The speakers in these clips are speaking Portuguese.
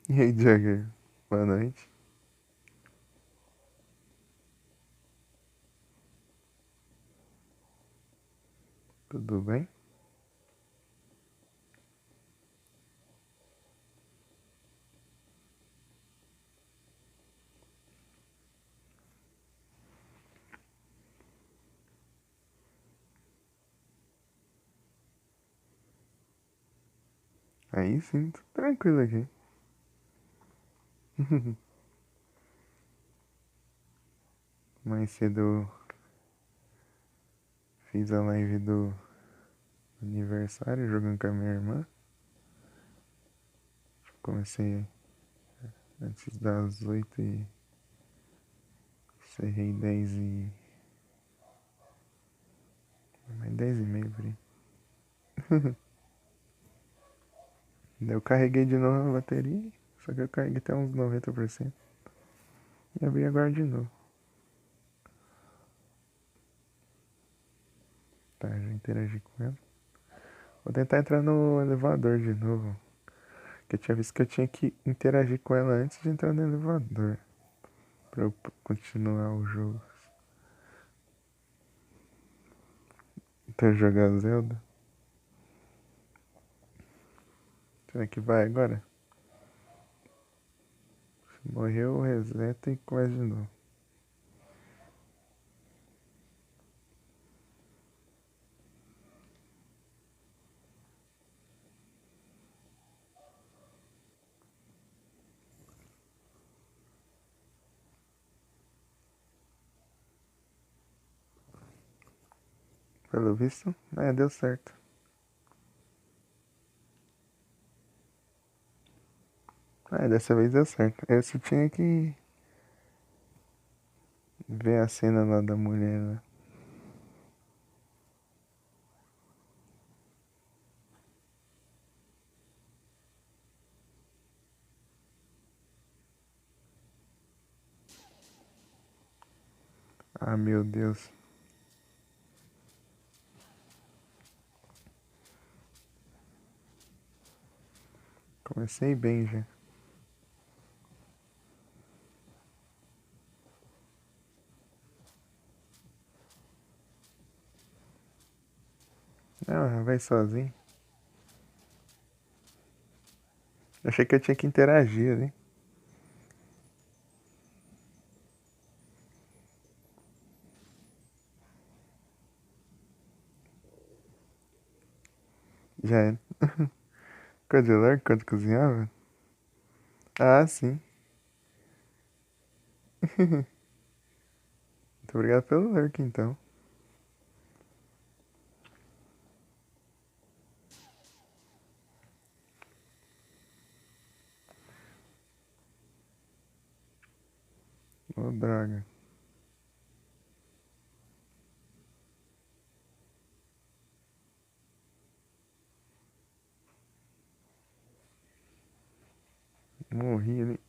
E aí, Jagger? Boa noite. Tudo bem? Aí sim, tudo tranquilo aqui. Mais cedo fiz a live do aniversário jogando com a minha irmã. Comecei antes das 8 e encerrei 10 e. Mais 10 e meia por aí. Daí eu carreguei de novo a bateria, só que eu carreguei até uns 90%. E abri agora de novo. Tá, já interagi com ela. Vou tentar entrar no elevador de novo. Que eu tinha visto que eu tinha que interagir com ela antes de entrar no elevador. Pra eu continuar o jogo. Até jogar Zelda. Será que vai agora? Se morreu, reseta e começa de novo. Pelo visto, deu certo. Dessa vez deu certo. Eu só tinha que ver a cena lá da mulher, né? Ah, meu Deus. Comecei bem já. Não, vai sozinho. Achei que eu tinha que interagir, né? Já era. Codelar quando cozinhava? Ah, sim. Muito obrigado pelo lurk, então. Ô, droga. Morri ali.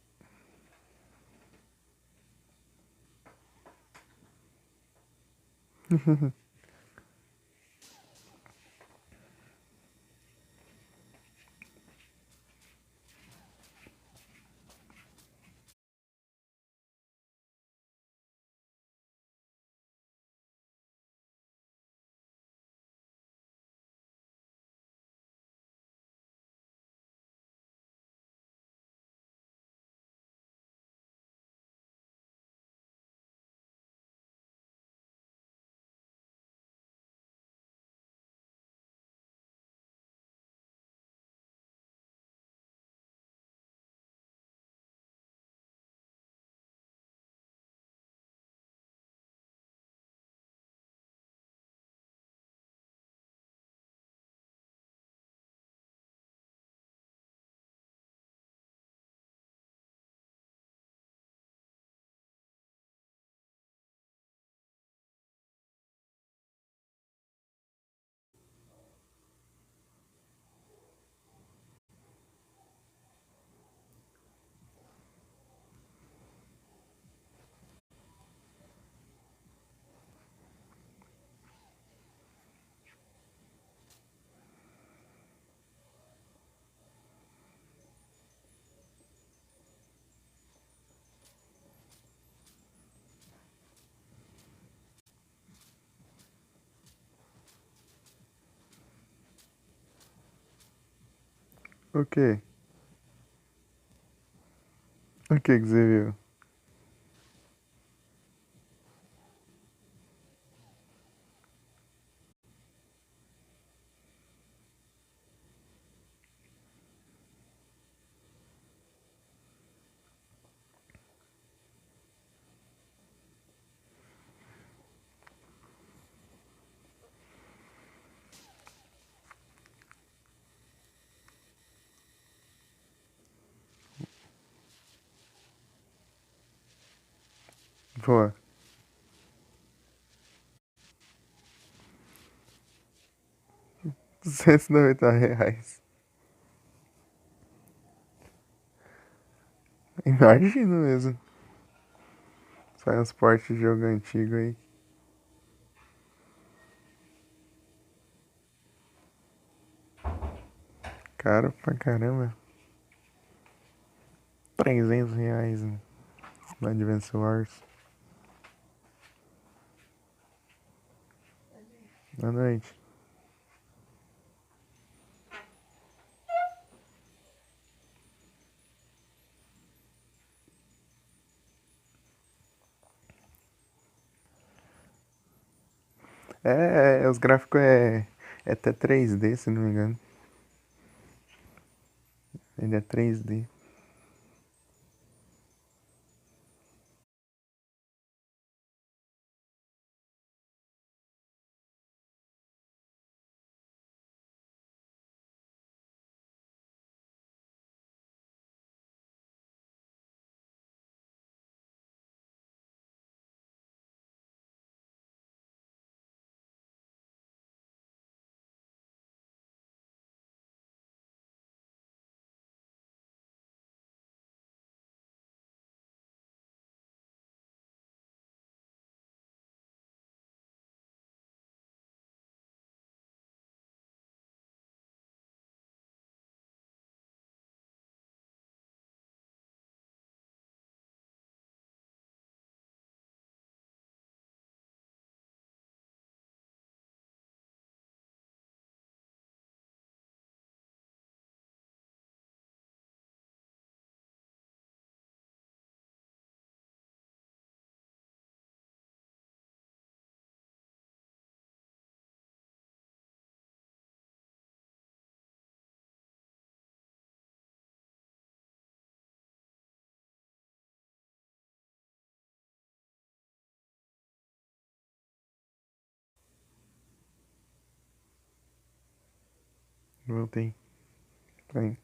O quê? O que você viu? Pô, R$ 290. Imagino mesmo. Sai uns portes de jogo antigo aí. Caro pra caramba. R$ 300 no Advance Wars. Boa noite. Os gráficos é até 3D, se não me engano. Ele é 3D. Voltei. Tem.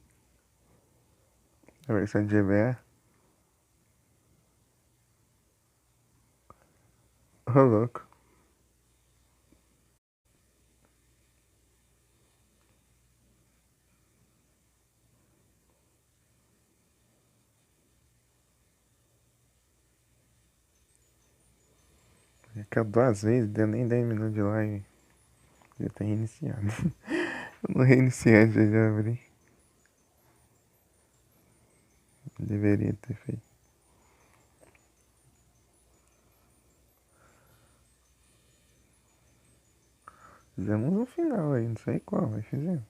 A versão de GBA. Ô, louco. Acabou às vezes, deu nem 10 minutos de live. Já tá reiniciado. Eu não reiniciei, já abri. Deveria ter feito. Fizemos um final aí, não sei qual, mas fizemos.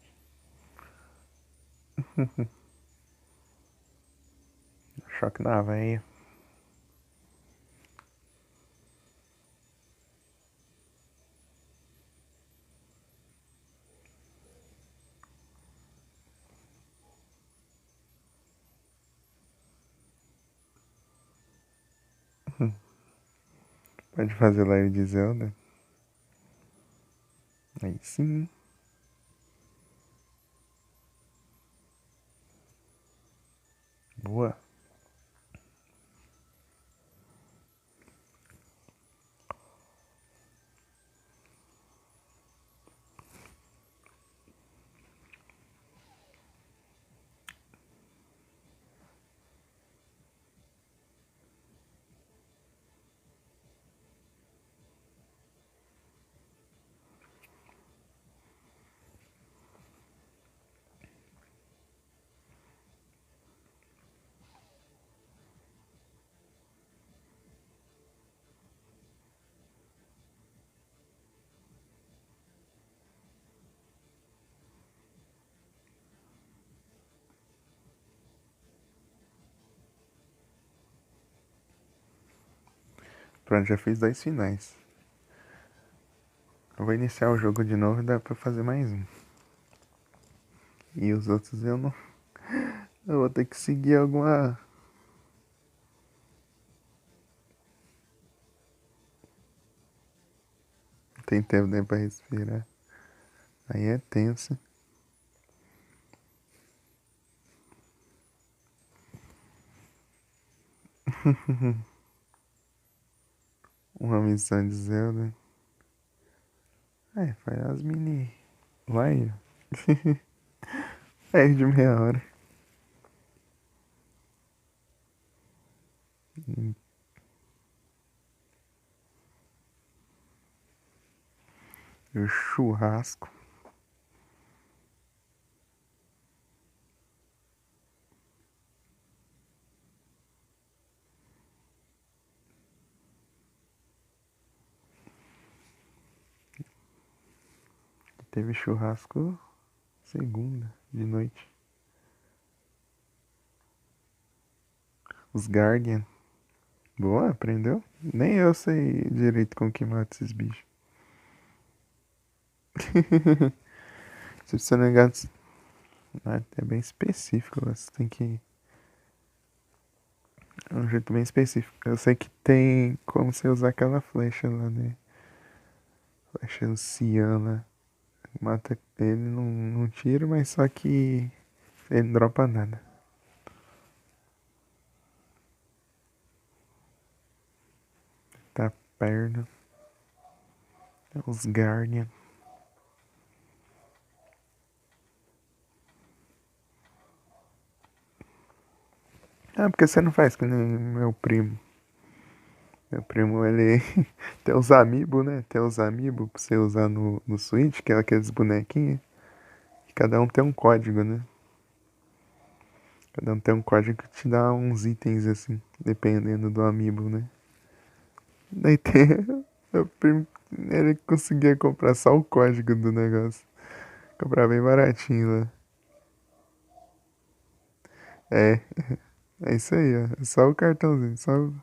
Choque da véia. Pode fazer live de Zelda. Aí sim. Boa. Pronto, já fiz 2 finais. Eu vou iniciar o jogo de novo e dá pra fazer mais um. E os outros eu não. Eu vou ter que seguir alguma. Não tem tempo nem pra respirar. Aí é tenso. Uma missão de Zelda. É, faz as mini. Vai. Perde meia hora. E o churrasco. Teve churrasco segunda de noite. Os Guardian. Boa, aprendeu? Nem eu sei direito como que mata esses bichos. Se você não engano, é bem específico. Você tem que. É um jeito bem específico. Eu sei que tem como você usar aquela flecha lá, né? Flecha anciana. Mata ele num tiro, mas só que ele não dropa nada. Tá perto. Os Guardian. Ah, porque você não faz que nem meu primo. Meu primo, ele tem os amiibo, né? Tem os amiibo pra você usar no Switch, que é aqueles bonequinhos. E cada um tem um código, né? Cada um tem um código que te dá uns itens assim, dependendo do amiibo, né? Daí tem. Meu primo, ele conseguia comprar só o código do negócio. Comprar bem baratinho lá. É, é isso aí, ó. É só o cartãozinho, só o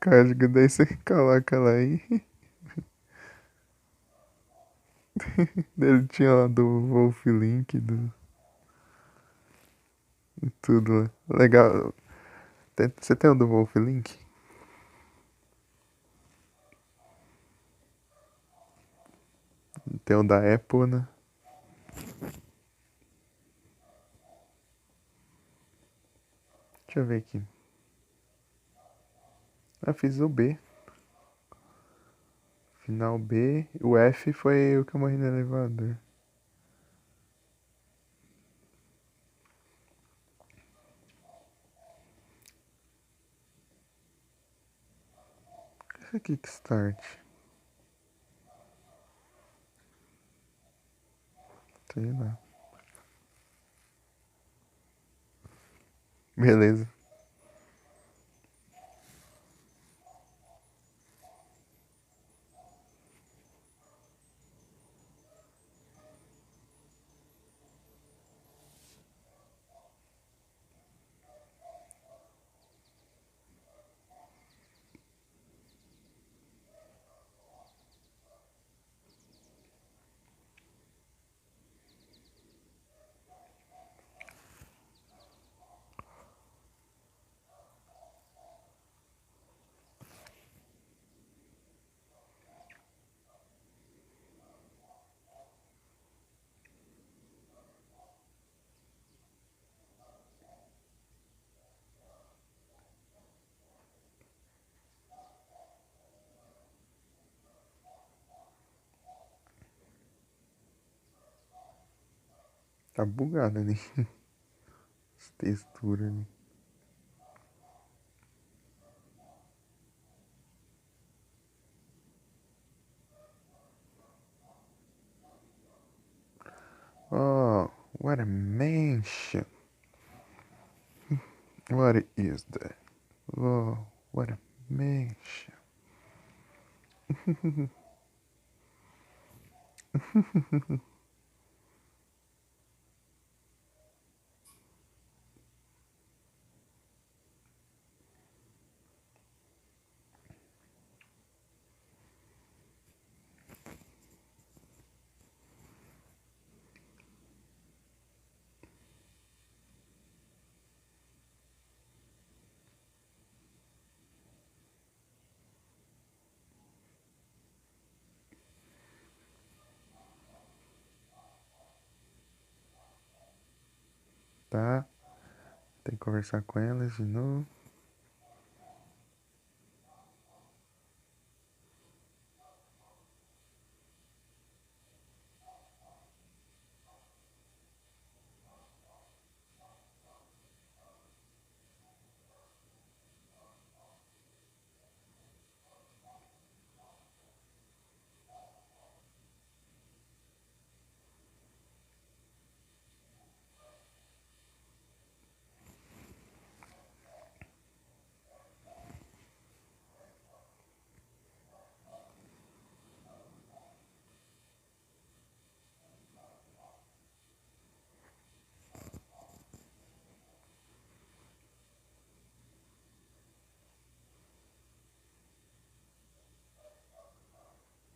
código. Daí você coloca lá aí. Ele tinha lá do Wolf Link, do tudo lá. Legal. Você tem o do Wolf Link? Tem o da Apple, né? Deixa eu ver aqui. Eu fiz o B. Final B. O F foi o que eu morri no elevador. O que é Kickstart? Sei lá. Beleza. Tá bugado ali. Essa textura ali. Oh, what a mansion. What is that? Oh, what a mansion. Tá. Tem que conversar com elas de novo.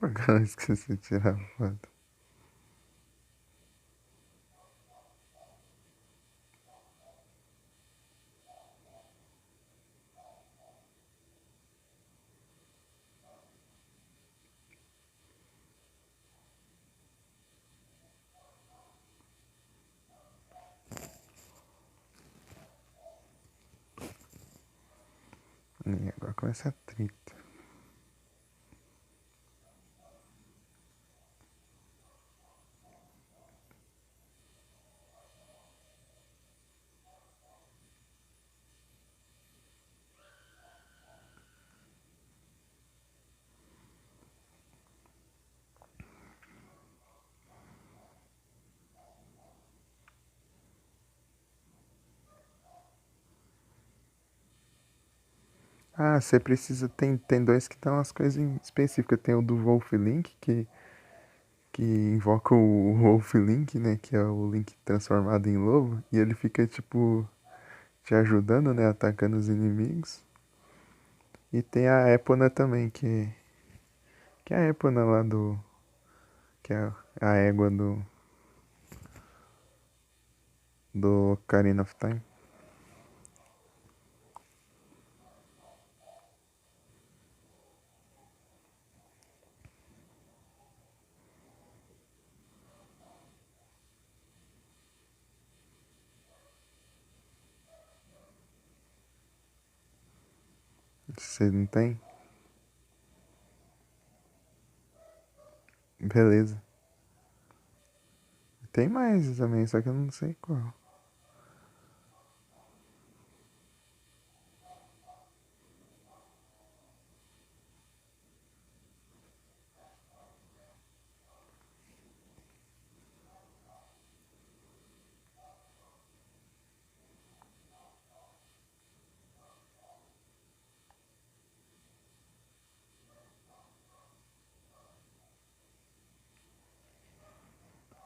Agora eu esqueci de tirar a foto. E agora começa a treta. Ah, você precisa. Tem dois que dão umas coisas específicas. Tem o do Wolf Link, que invoca o Wolf Link, né? Que é o Link transformado em lobo. E ele fica, tipo, te ajudando, né? Atacando os inimigos. E tem a Epona também, que é a Epona lá do. Que é a égua do Ocarina of Time. Você não tem? Beleza. Tem mais também, só que eu não sei qual.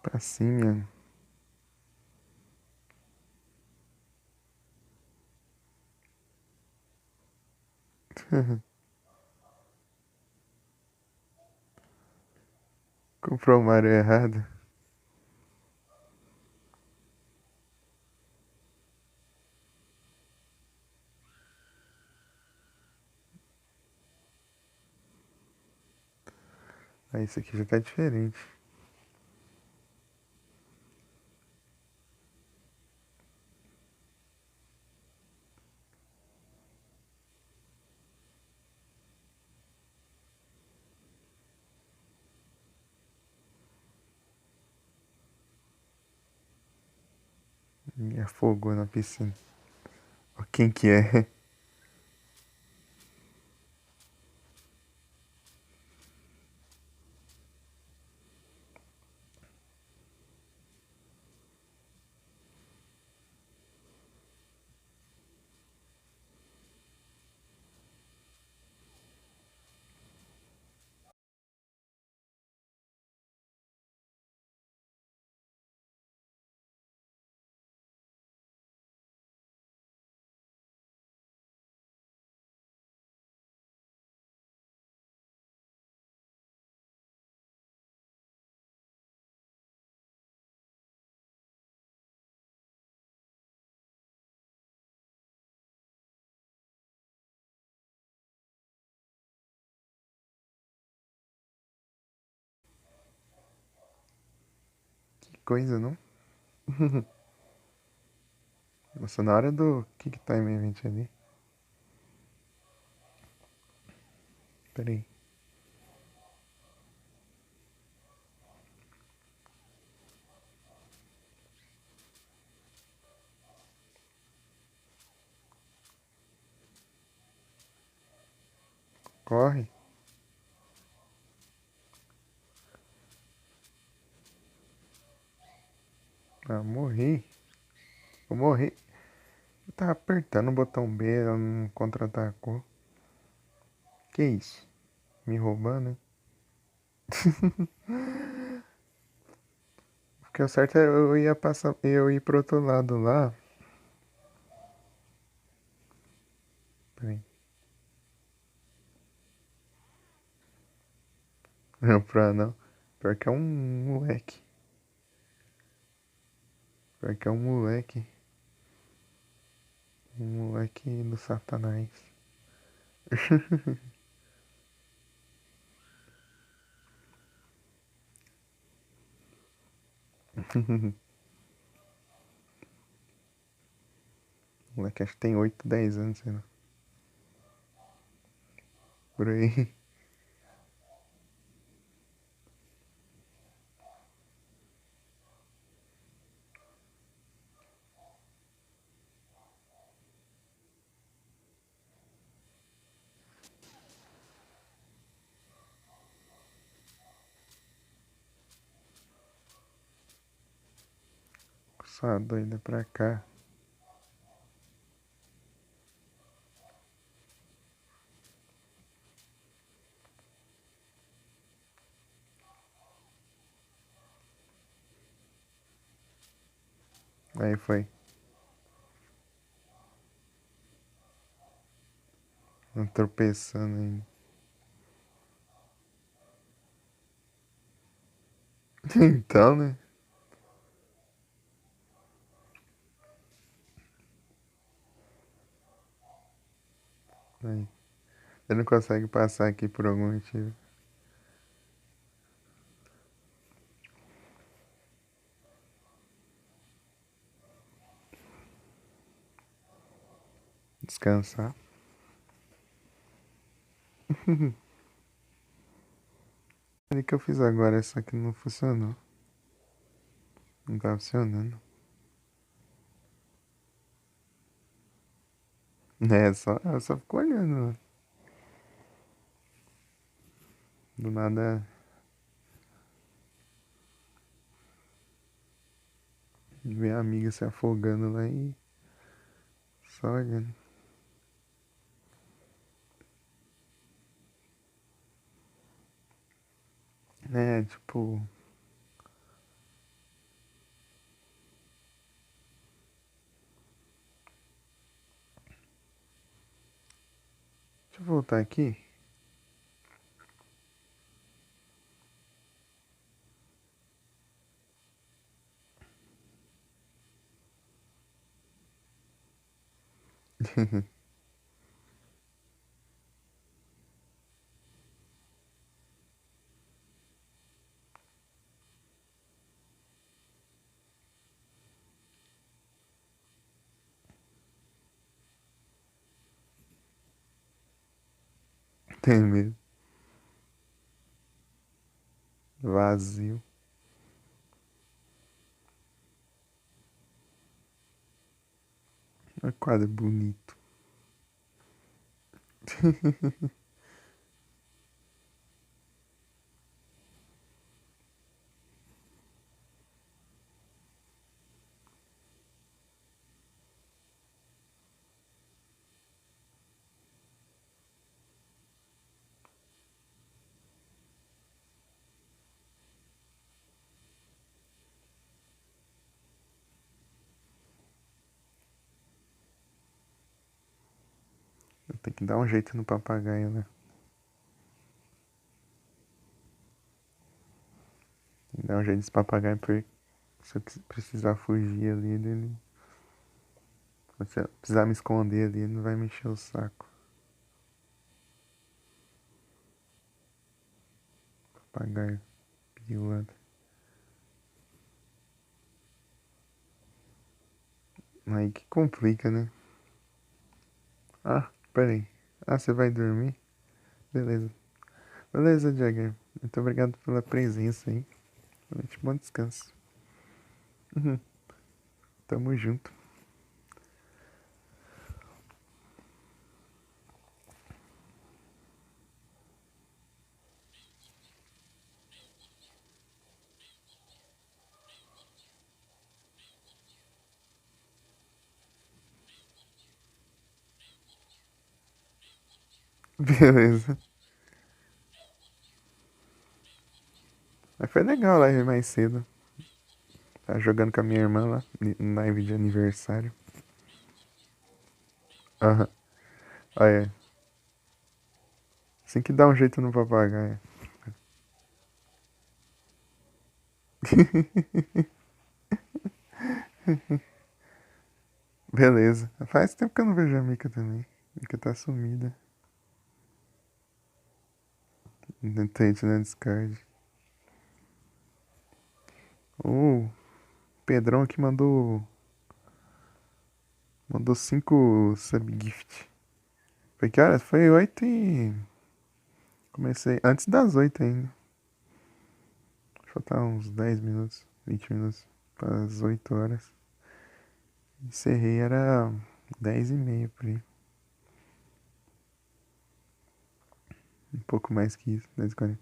Pra cima. Comprou o Mario errado. Aí isso aqui já tá diferente. E afogou na piscina. Ó, quem que é? Que coisa, não? Nossa, na hora do Kick Time Event ali. Pera aí. Corre. Ah, morri. Eu morri. Eu tava apertando o botão B, ela não contra-atacou. Que isso? Me roubando, hein? Porque o certo é eu ia passar, eu ir pro outro lado lá. Peraí. Não, pra não. Pior que é um moleque. Pior que é um moleque. Um moleque do Satanás. O moleque acho que tem 8, 10 anos, sei lá. Por aí. Só doida pra cá. Aí foi. Tropeçando ainda. Então, né? Aí. Ele não consegue passar aqui por algum motivo. Descansar. O que eu fiz agora, só que não funcionou. Não tá funcionando. É, só, eu só fico olhando. Do nada, ver a amiga se afogando lá e só olhando. É, tipo, deixa eu voltar aqui. Tem medo. Vazio. Olha que quadro bonito. Tem que dar um jeito no papagaio, né? Tem que dar um jeito nesse papagaio pra ele, se eu precisar fugir ali, ele. Se eu precisar me esconder ali, ele não vai me encher o saco. Papagaio pilantra. Aí que complica, né? Ah, peraí. Ah, você vai dormir? Beleza. Beleza, Jagger. Muito obrigado pela presença aí. Noite, bom descanso. Uhum. Tamo junto. Beleza. Mas foi legal a live mais cedo. Tava jogando com a minha irmã lá, live de aniversário. Aham. Olha, assim que dá um jeito no papagaio. Beleza. Faz tempo que eu não vejo a Mika também. A Mika tá sumida. No Twitch, na Discord. O Pedrão aqui mandou 5 subgift. Foi que horas? Foi 8 e... Comecei antes das 8 ainda. Faltar uns 10 minutos, 20 minutos para as 8 horas. Encerrei, era 10 e meia por aí. Um pouco mais que isso, 10h40.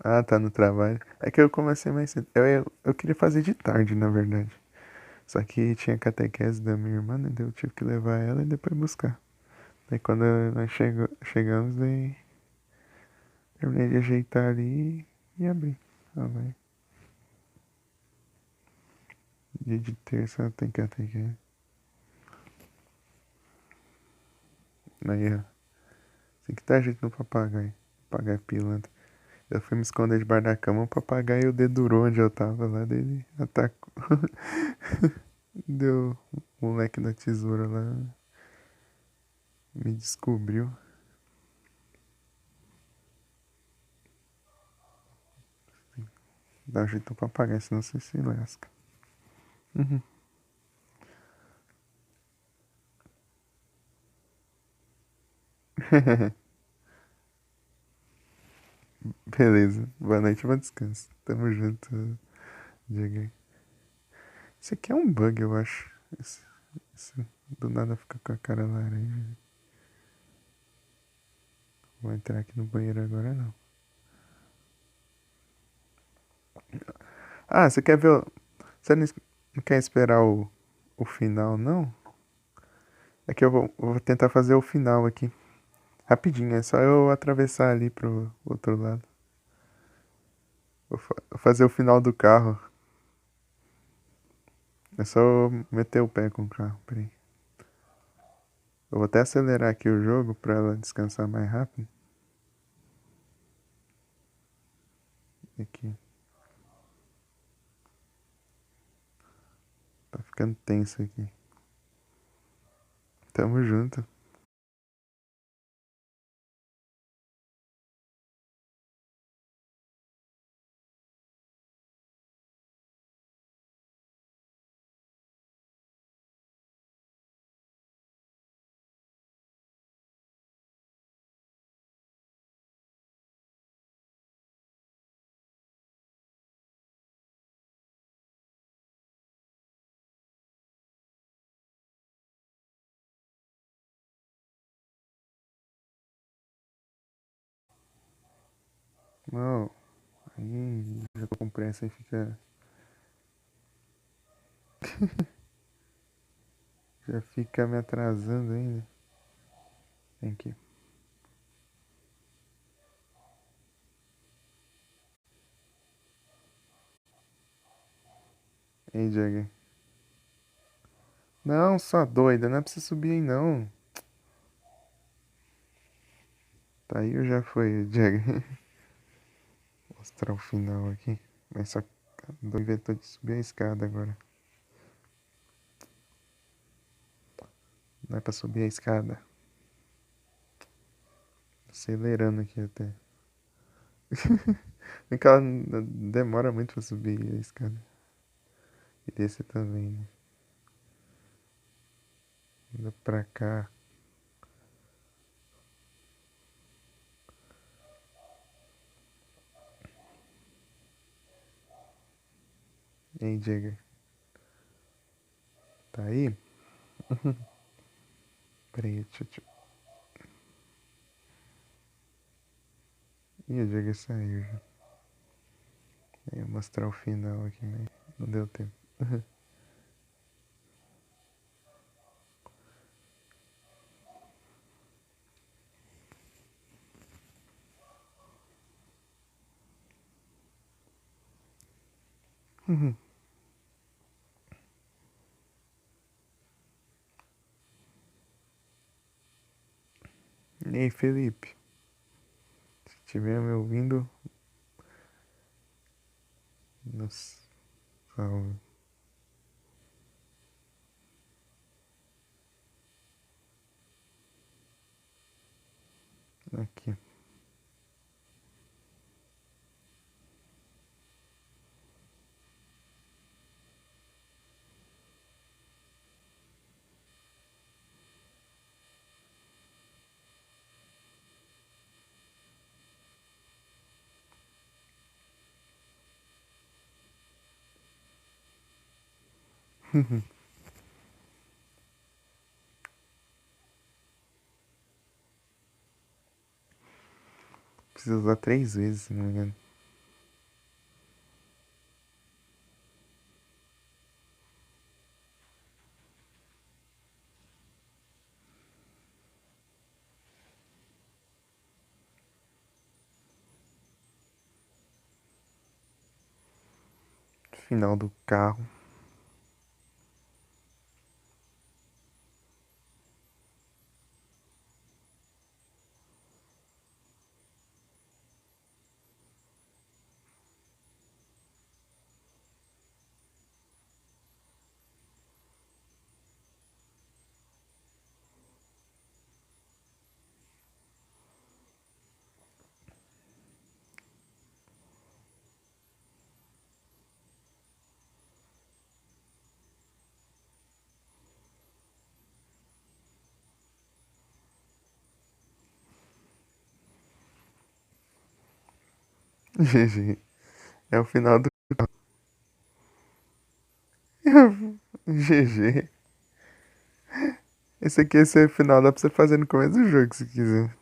Ah, tá no trabalho. É que eu comecei mais cedo. Eu queria fazer de tarde, na verdade. Só que tinha catequese da minha irmã, né? Daí eu tive que levar ela e depois buscar. Daí quando nós chegamos, daí terminei de ajeitar ali e abri. Ah, vai. Dia de terça tem catequese. Aí, ó. Tem que dar jeito no papagaio. Papagaio pilantra. Eu fui me esconder debaixo da cama, o papagaio dedurou onde eu tava lá, dele atacou. Deu o moleque da tesoura lá, me descobriu. Dá um jeito no papagaio, senão você se lasca. Uhum. Beleza. Boa noite, bom descanso. Tamo junto, Diego. Isso aqui é um bug, eu acho. Esse do nada fica com a cara laranja. Vou entrar aqui no banheiro agora, não. Ah, você quer ver Você não quer esperar o final, não? É que eu vou tentar fazer o final aqui. Rapidinho, é só eu atravessar ali pro outro lado. Vou fazer o final do carro. É só eu meter o pé com o carro, peraí. Eu vou até acelerar aqui o jogo pra ela descansar mais rápido. Aqui. Tá ficando tenso aqui. Tamo junto. Não, aí já tô com pressa e já fica me atrasando ainda. Vem aqui. Ei, Jagger. Não, só doida, não é pra você subir aí não. Tá aí ou já foi, Jagger? Mostrar o final aqui. Mas só inventou de subir a escada agora. Não é pra subir a escada. Acelerando aqui até. É que ela demora muito pra subir a escada. E descer também, né? Indo pra cá. E aí, Jagger? Tá aí? Peraí, deixa eu... Ih, o Jagger saiu já. Eu ia mostrar o final aqui, mas não deu tempo. E aí, Felipe? Se estiver me ouvindo, nos salve. Aqui. Precisa usar 3 vezes, se não me engano. Final do carro. GG. É o final do GG. Esse aqui, esse final dá pra você fazer no começo do jogo, se quiser.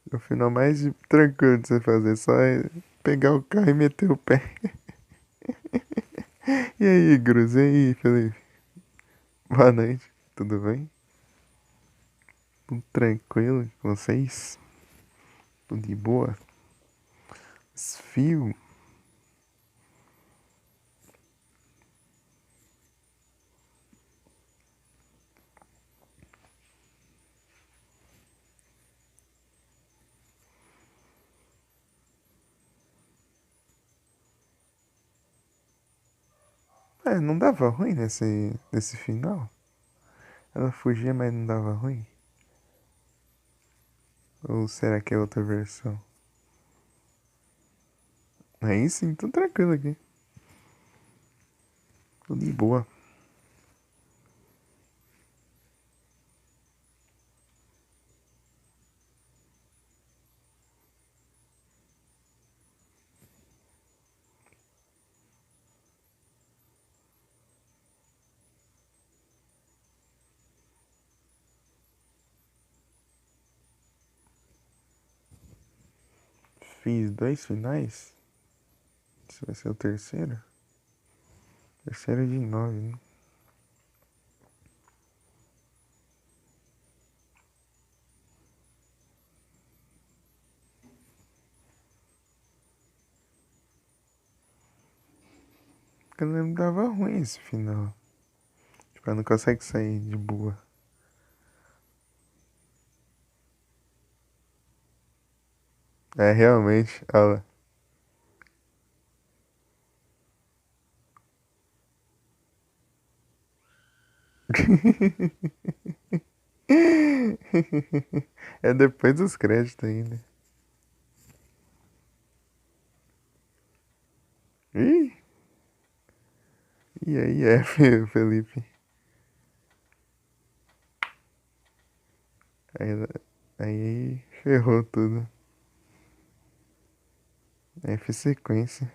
É o final mais tranquilo de você fazer. Só é pegar o carro e meter o pé. E aí, Gruz? E aí, Felipe? Boa noite. Tudo bem? Tudo tranquilo com vocês? Tudo de boa? Fio? É, não dava ruim nesse final? Ela fugia, mas não dava ruim? Ou será que é outra versão? Aí sim, tudo tranquilo aqui. Tudo de boa. Fiz 2 finais. Esse vai ser o terceiro. Terceiro de 9, né? Porque eu não lembro que dava ruim esse final. Tipo, ela não consegue sair de boa. É, realmente, ela. É depois dos créditos ainda. Ih, e aí, Felipe? Aí, aí ferrou tudo. F sequência.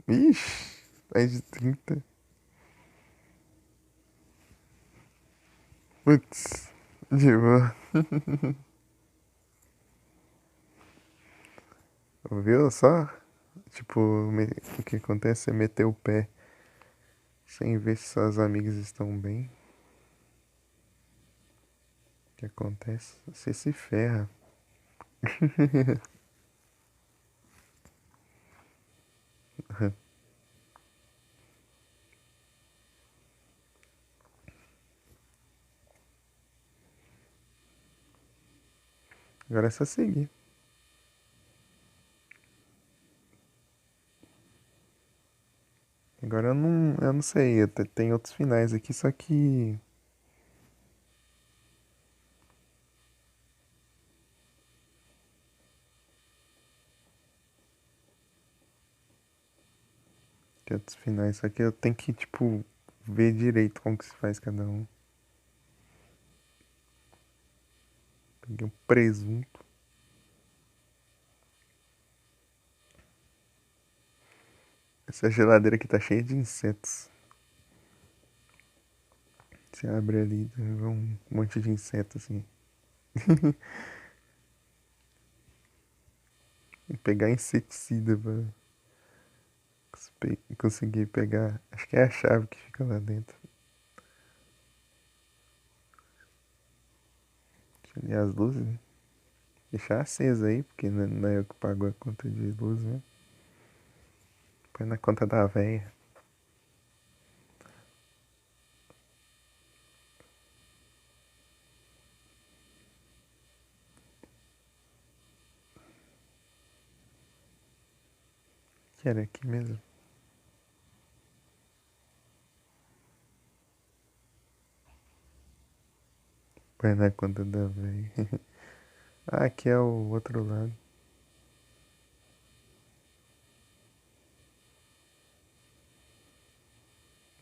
Ixi, mais de 30. Putz, de boa. Viu só? Tipo, o que acontece é meter o pé sem ver se suas amigas estão bem. O que acontece? Você se ferra. Agora é só seguir. Agora eu não sei, tem outros finais aqui, só que. Tem outros finais, só que eu tenho que, tipo, ver direito como que se faz cada um. Peguei um presunto. Essa geladeira aqui tá cheia de insetos. Você abre ali, vê um monte de inseto assim. Tem que pegar inseticida pra conseguir pegar. Acho que é a chave que fica lá dentro. Deixa eu ligar as luzes, né? Deixar acesa aí, porque não é eu que pago a conta de luz, né? Põe na conta da véia. Que era aqui mesmo. Põe na conta da véia. Ah, aqui é o outro lado.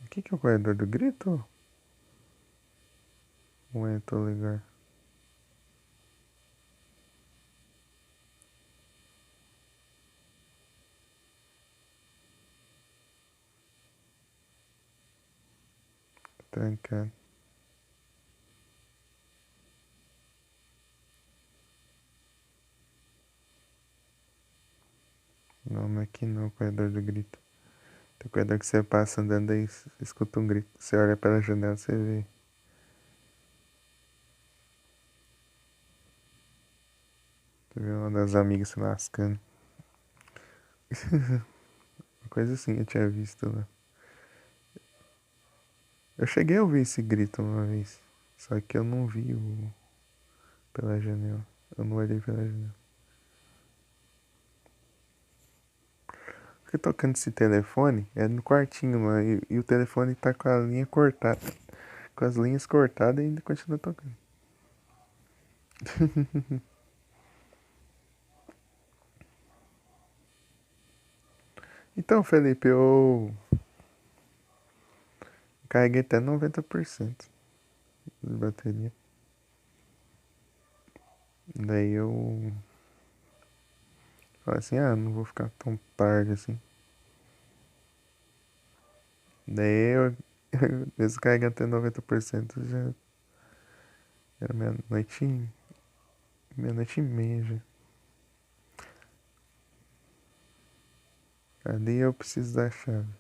O que é o corredor do grito? Ou é outro lugar? Trancado. Não, não é aqui não, o corredor do grito. Tem o corredor que você passa andando aí, escuta um grito. Você olha pela janela, você vê. Você vê uma das amigas se lascando. Uma coisa assim eu tinha visto lá. Eu cheguei a ouvir esse grito uma vez. Só que eu não vi pela janela. Eu não olhei pela janela. Fiquei tocando esse telefone, é no quartinho lá, e o telefone tá com a linha cortada. Com as linhas cortadas e ainda continua tocando. Então, Felipe, eu carreguei até 90% de bateria. Daí eu falei assim, não vou ficar tão tarde assim. Daí eu, mesmo carregando até 90% já era meia-noite e meia já. Ali eu preciso da chave.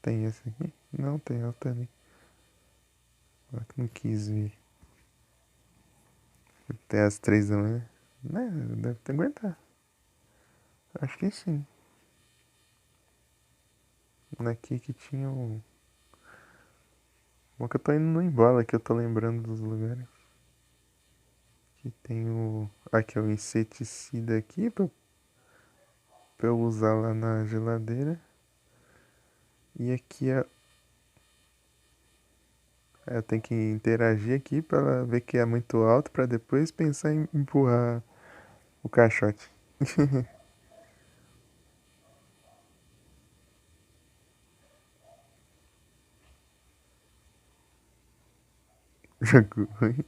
Tem esse aqui? Não, tem outra ali. Ela que não quis vir. Até as 3 da manhã. Né, deve ter aguentar. Acho que sim. Aqui que tinha o. Bom que eu tô indo no embalo que eu tô lembrando dos lugares. Que tem o. Aqui é o inseticida aqui pra eu usar lá na geladeira. E aqui eu tenho que interagir aqui pra ela ver que é muito alto pra depois pensar em empurrar o caixote. Jogo ruim.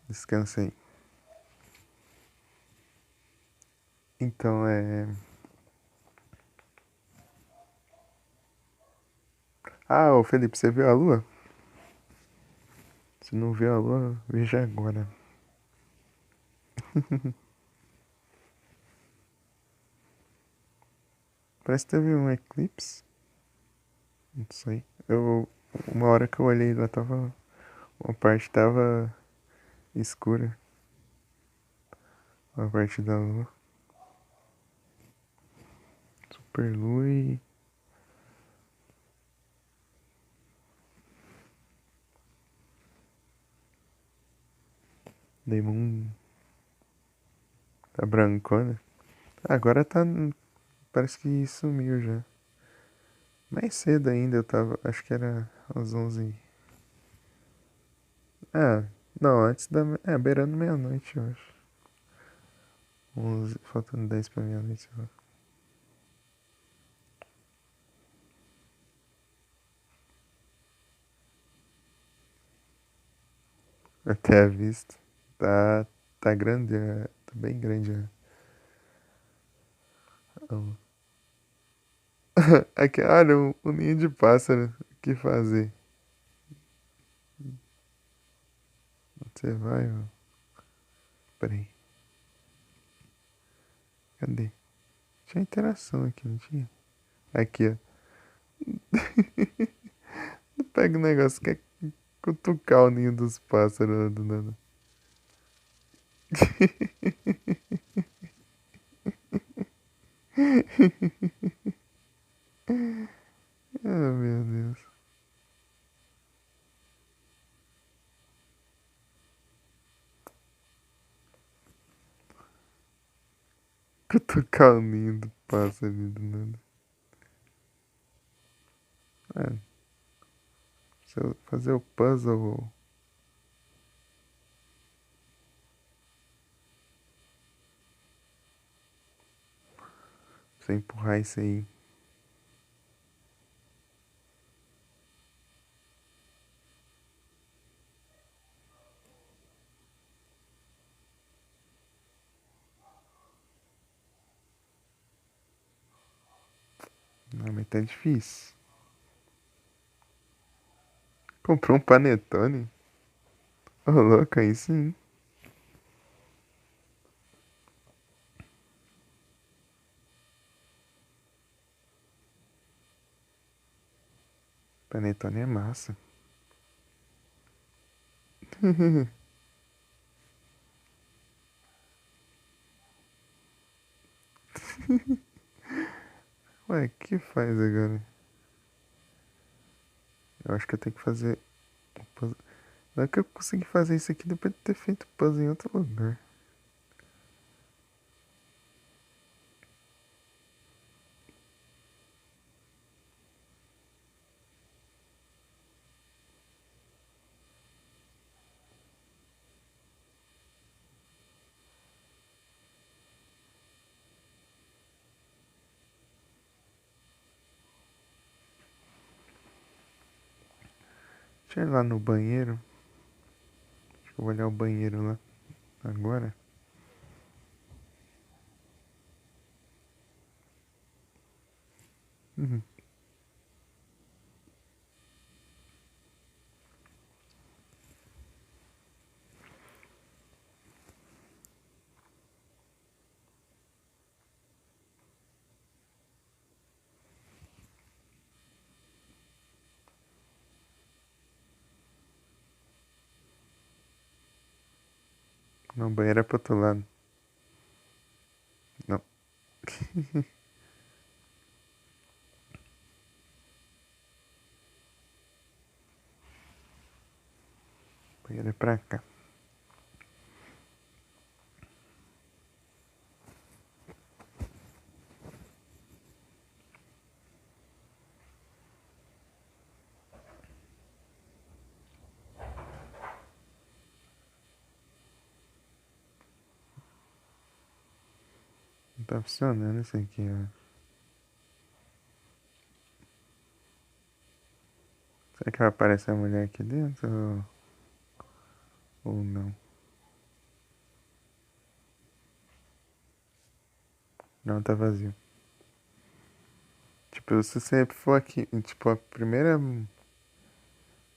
Descansa aí. Então é. Ah, ô Felipe, você viu a lua? Se não viu a lua, veja agora. Parece que teve um eclipse. Não sei. Uma hora que eu olhei lá tava. Uma parte tava escura. Uma parte da lua. Super lua e. The Moon. Tá brancona. Agora tá. Parece que sumiu já. Mais cedo ainda eu tava. Acho que era às 11. Ah, não, antes da. É, beirando meia-noite, eu acho. 11, faltando 10 pra meia-noite, sei lá. Até a vista. Tá. Tá grande, tá bem grande. Aqui, olha, um ninho de pássaro. O que fazer? Você vai, ó. Peraí. Cadê? Tinha interação aqui, não tinha? Aqui, ó. Pega o negócio, quer cutucar o ninho dos pássaros lá do nada. Ah, meu Deus. Cutucar o ninho do pássaro ali do nada. É, se eu fazer o puzzle, você empurrar isso aí. Não, mas tá difícil. Comprou um panetone? Ô, louco, aí sim. Panetone é massa. Ué, o que faz agora? Eu acho que eu tenho que fazer o puzzle. Não é que eu consegui fazer isso aqui depois de ter feito o puzzle em outro lugar. Deixa eu ir lá no banheiro. Acho que eu vou olhar o banheiro lá agora. Uhum. Não, o banheiro é pro outro lado. Não. Banheiro é pra cá. Não tá funcionando isso aqui, ó. Será que vai aparecer a mulher aqui dentro ou não? Não, tá vazio. Tipo, se você for aqui, tipo, a primeira.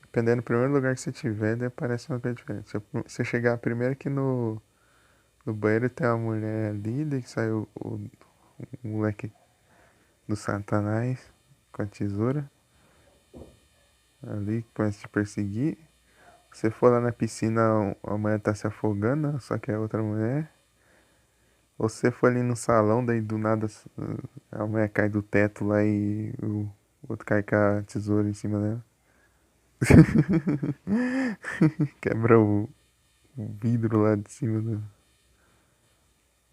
Dependendo do primeiro lugar que você tiver, daí aparece uma coisa diferente. Se você chegar primeiro aqui no banheiro, tem uma mulher ali, daí que saiu o moleque do Satanás com a tesoura. Ali começa a te perseguir. Se você for lá na piscina, a mulher tá se afogando, só que é outra mulher. Ou se você for ali no salão, daí do nada a mulher cai do teto lá e o outro cai com a tesoura em cima dela. Quebra o vidro lá de cima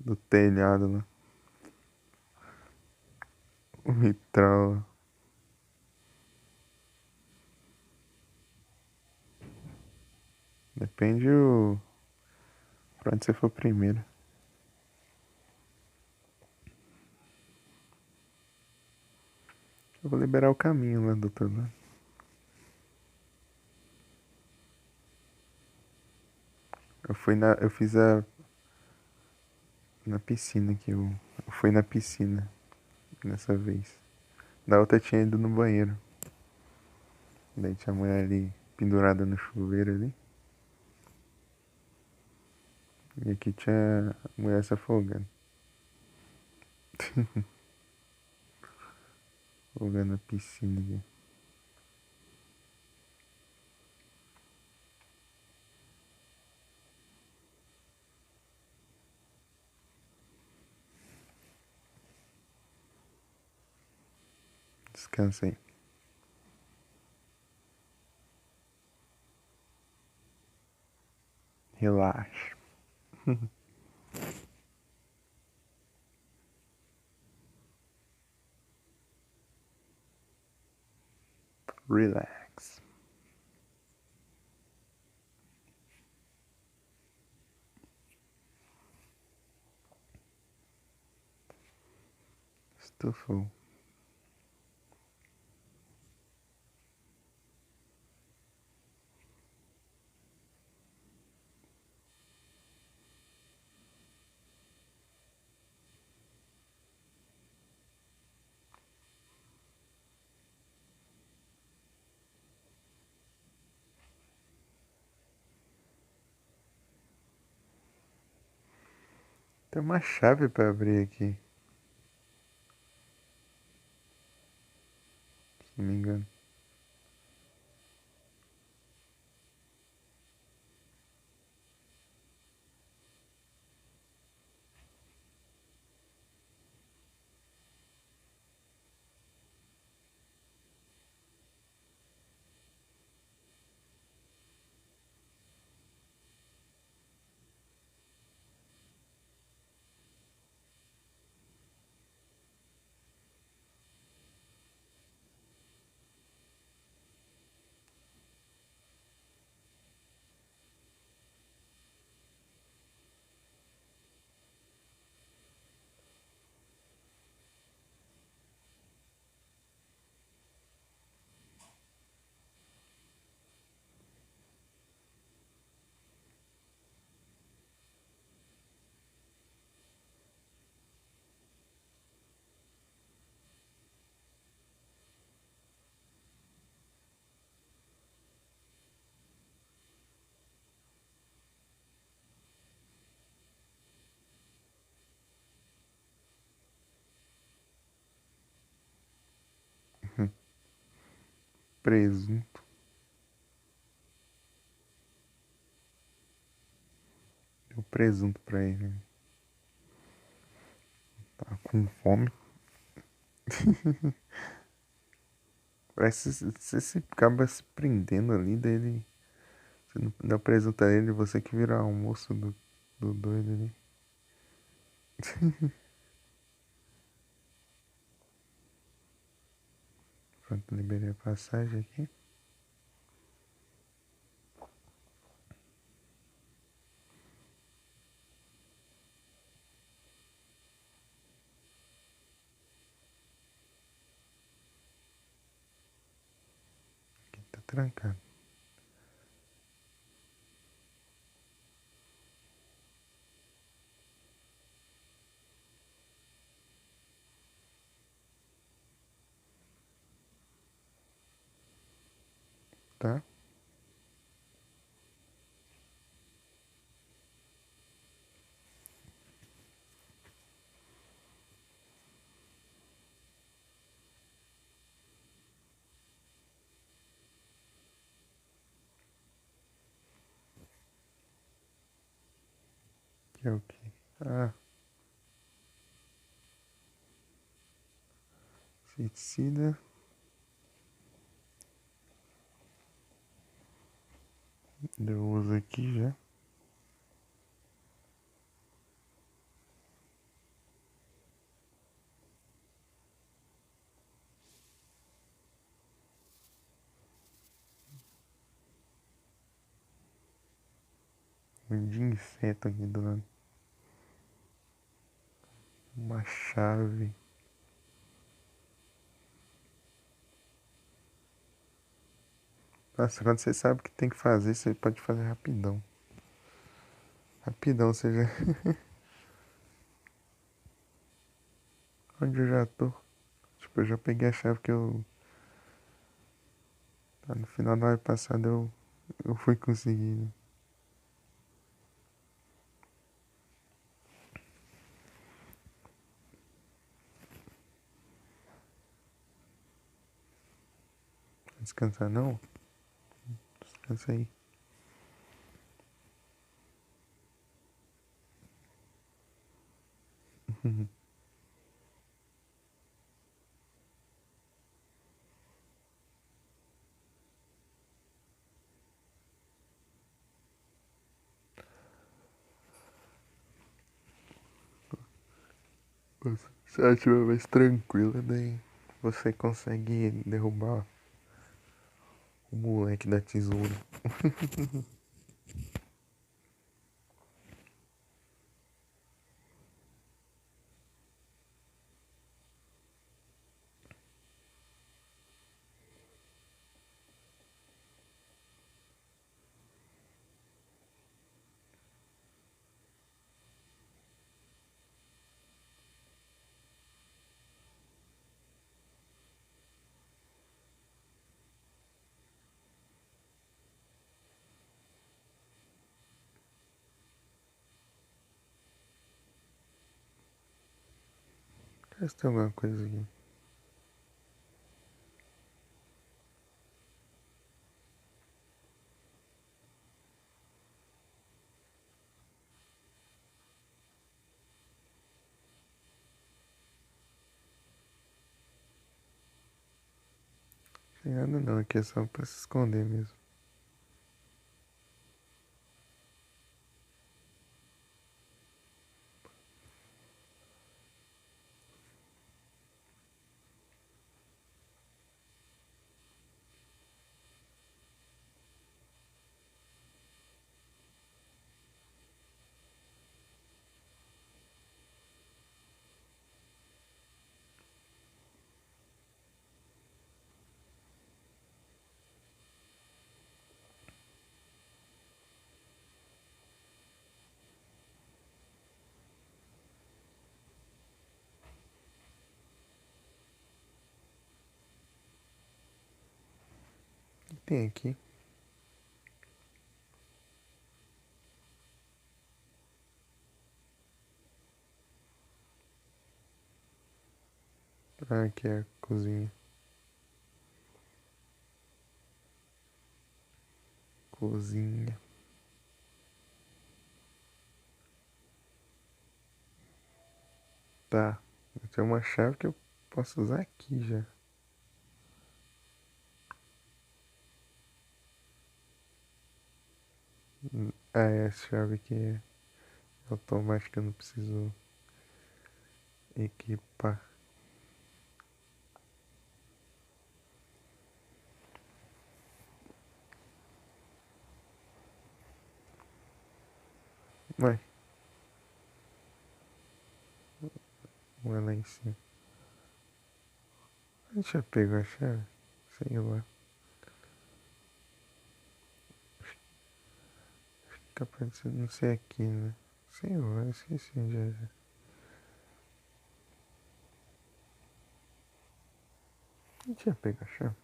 do telhado lá. O vitral. Depende pra onde você for primeiro. Eu vou liberar o caminho lá do outro lado. Eu fiz na piscina aqui. Eu fui na piscina dessa vez. Da outra eu tinha ido no banheiro. Daí tinha a mulher ali pendurada no chuveiro ali. E aqui tinha a mulher se afogando. Afogando na piscina aqui. Descansa aí. Relaxa. Relax. Estufou. Tem uma chave pra abrir aqui, se não me engano. Presunto. Deu presunto pra ele. Tá com fome. Parece que você se acaba se prendendo ali, daí ele Você não dá presunto a ele, você que vira almoço do doido ali. Pronto, liberei a passagem aqui. Aqui tá trancado. Tá? Que é o quê? Ah, inseticida. Eu uso aqui já. Um de inseto aqui do lado. Uma chave. Nossa, quando você sabe o que tem que fazer, você pode fazer rapidão. Rapidão, ou seja, onde eu já tô. Tipo, eu já peguei a chave que eu. Tá, no final da live passada eu fui conseguindo. Descansar não? Descansa aí. Se ela estiver mais tranquila, daí você consegue derrubar o moleque da tesoura. Deixa eu ver se tem alguma coisa aqui. Tem nada não, aqui é só pra se esconder mesmo. O que tem aqui? Ah, aqui é a cozinha. Cozinha. Tá. Tem uma chave que eu posso usar aqui já. Ah, é a chave que é automática, eu não preciso equipar. Vai, vai lá em cima. A gente já pegou a chave? Sei lá. Capaz de não ser aqui, né? Sei lá, eu esqueci já. A gente já pegou a chave?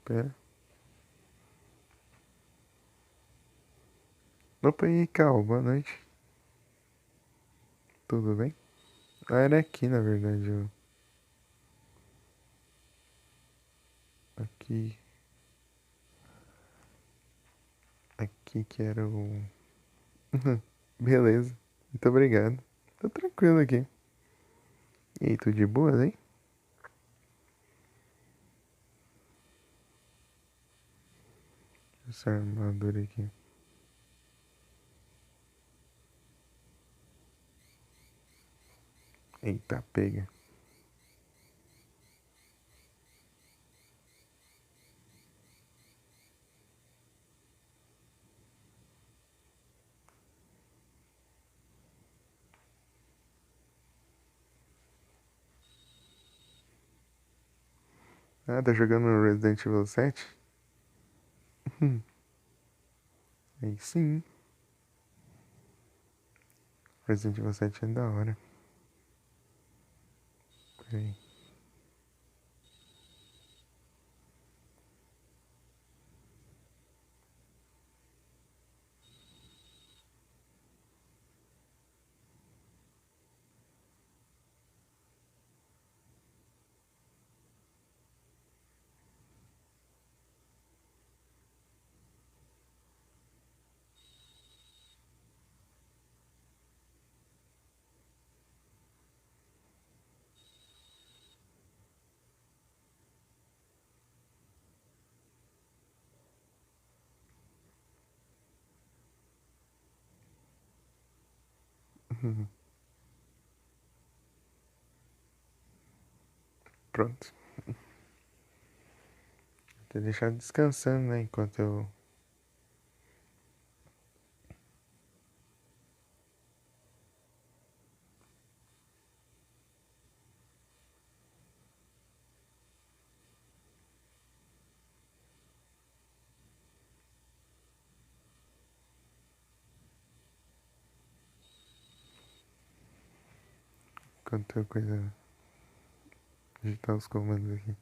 Pera. Opa, e aí, Cal, boa noite. Tudo bem? Ah, era aqui, na verdade. Aqui. Aqui que era o. Beleza. Muito obrigado. Tô tranquilo aqui. E aí, tudo de boas, hein? Essa armadura aqui. Eita, pega. Ah, tá jogando no Resident Evil 7? Aí sim. Resident Evil 7 é da hora. Peraí. Pronto. Vou ter deixado descansando, né? Enquanto eu coisa. Digitar os comandos aqui.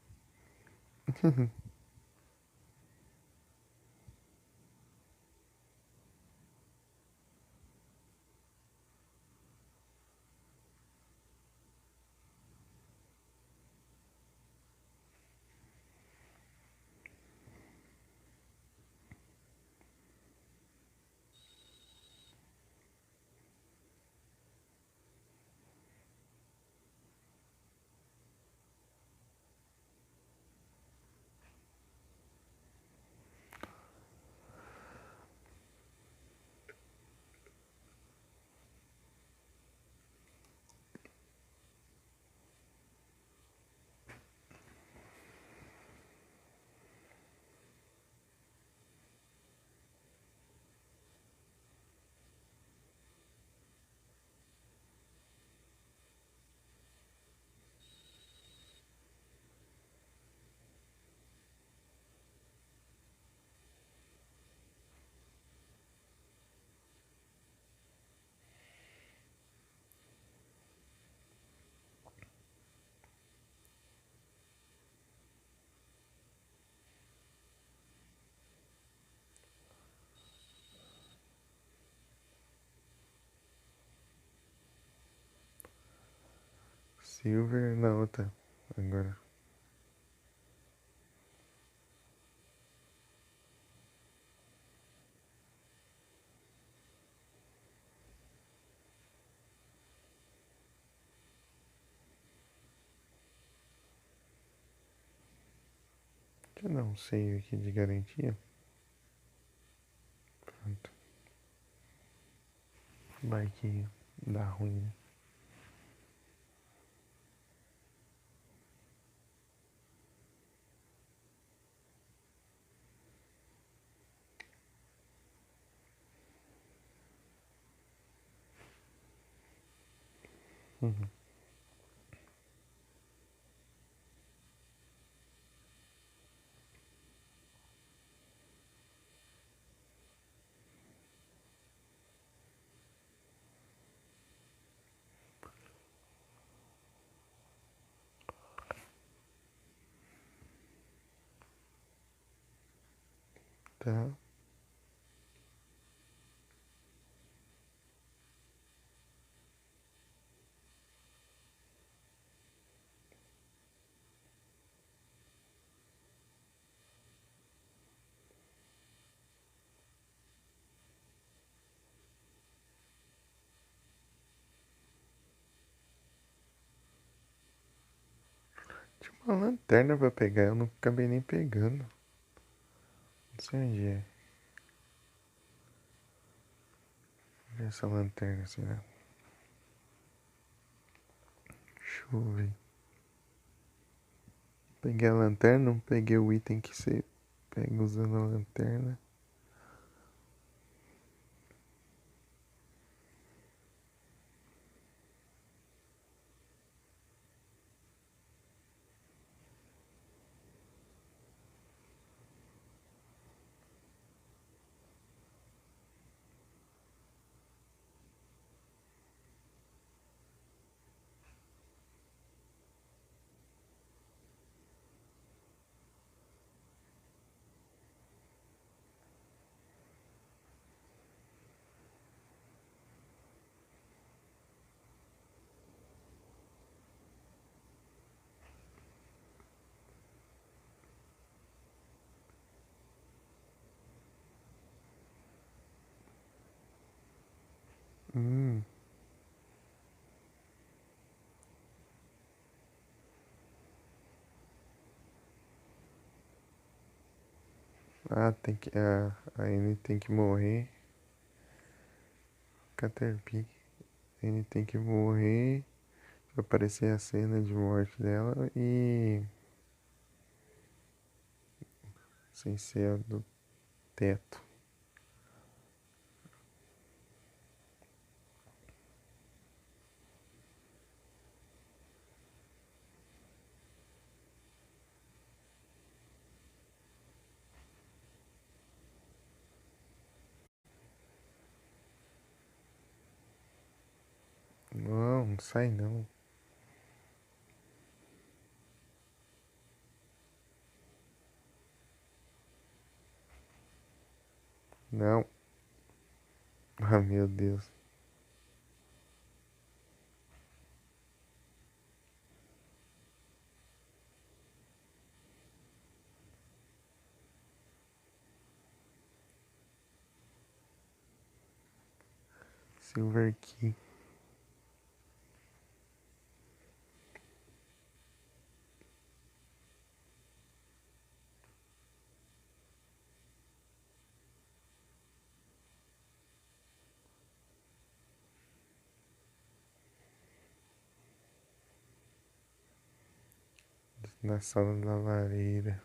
Silver na outra. Agora. Deixa eu dar um save aqui de garantia. Pronto. Vai que dá ruim, né? Uhum. Tá. Tinha uma lanterna pra pegar, eu não acabei nem pegando. Não sei onde é. Onde é essa lanterna, assim, né? Deixa eu ver. Peguei a lanterna, não peguei o item que você pega usando a lanterna. Hum. Ah, tem que. A Anne tem que morrer. Caterpie. A Anne tem que morrer pra aparecer a cena de morte dela e. Sem ser a do teto. Não, não sai não. Não. Ah, meu Deus. Silver Key. Na sala da lareira.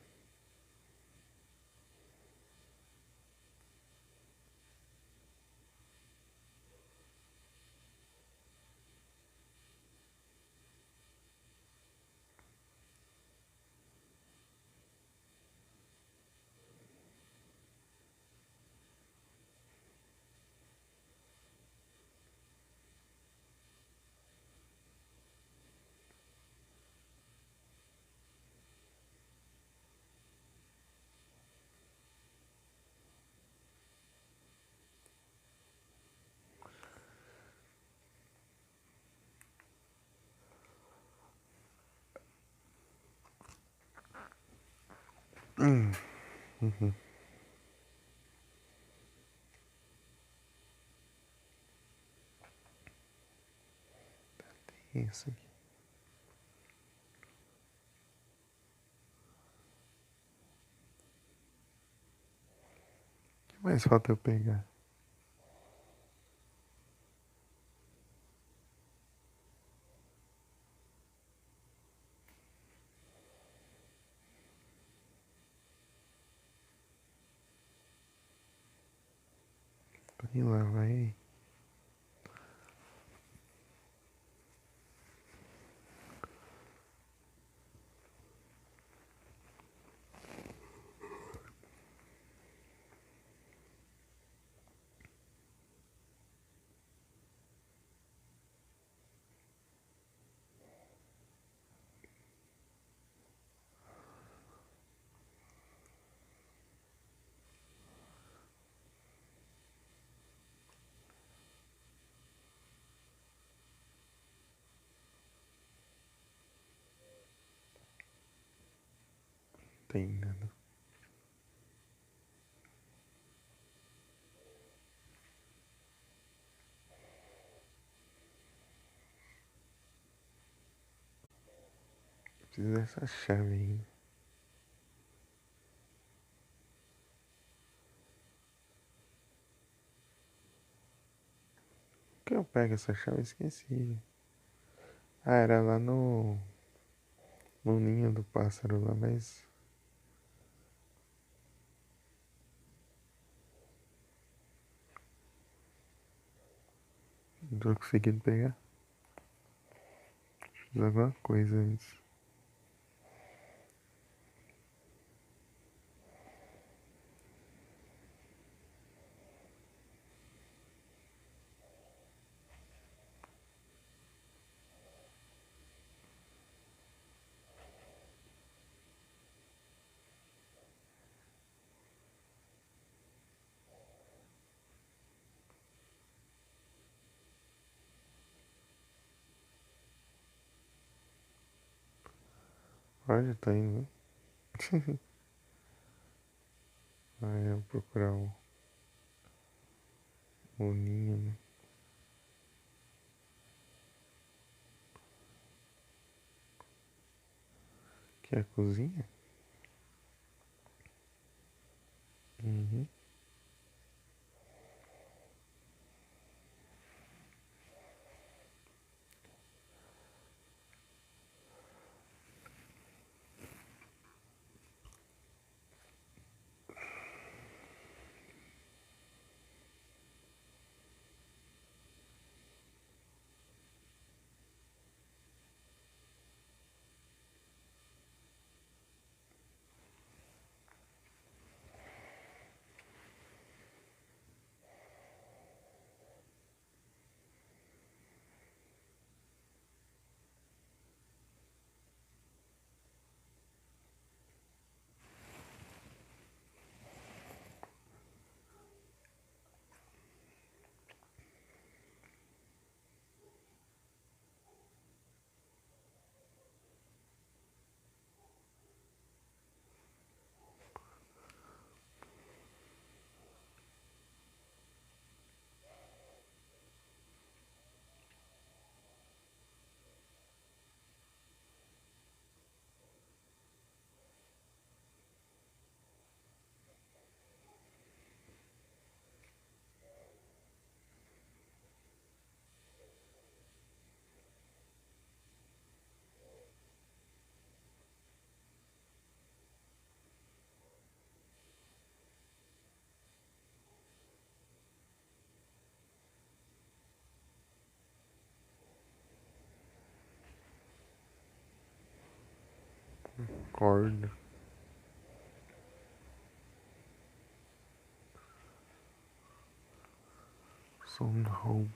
Uhum. Isso aqui. O que mais falta eu pegar? E lá vai. Tem nada. Preciso dessa chave ainda. Por que eu pego essa chave? Esqueci. Ah, era lá no ninho do pássaro lá, mas não tô conseguindo pegar. Fiz alguma coisa antes. Olha, tá indo. Aí eu vou procurar o ninho, né? Que é a cozinha? Uhum. Corda. Some hope.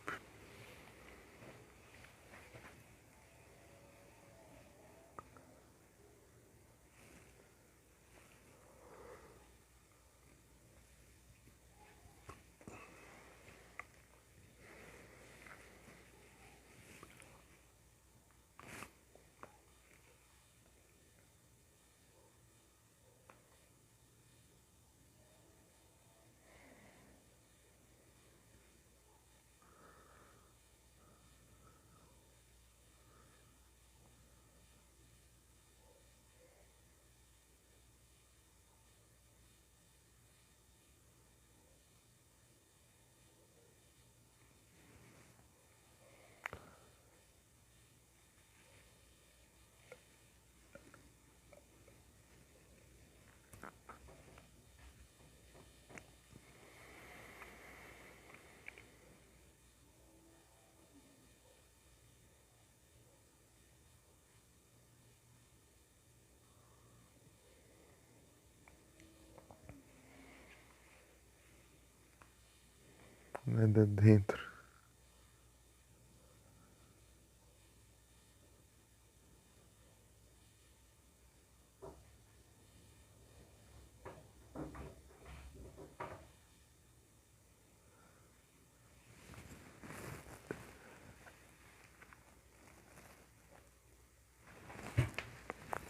nada dentro.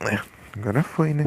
É, agora foi, né?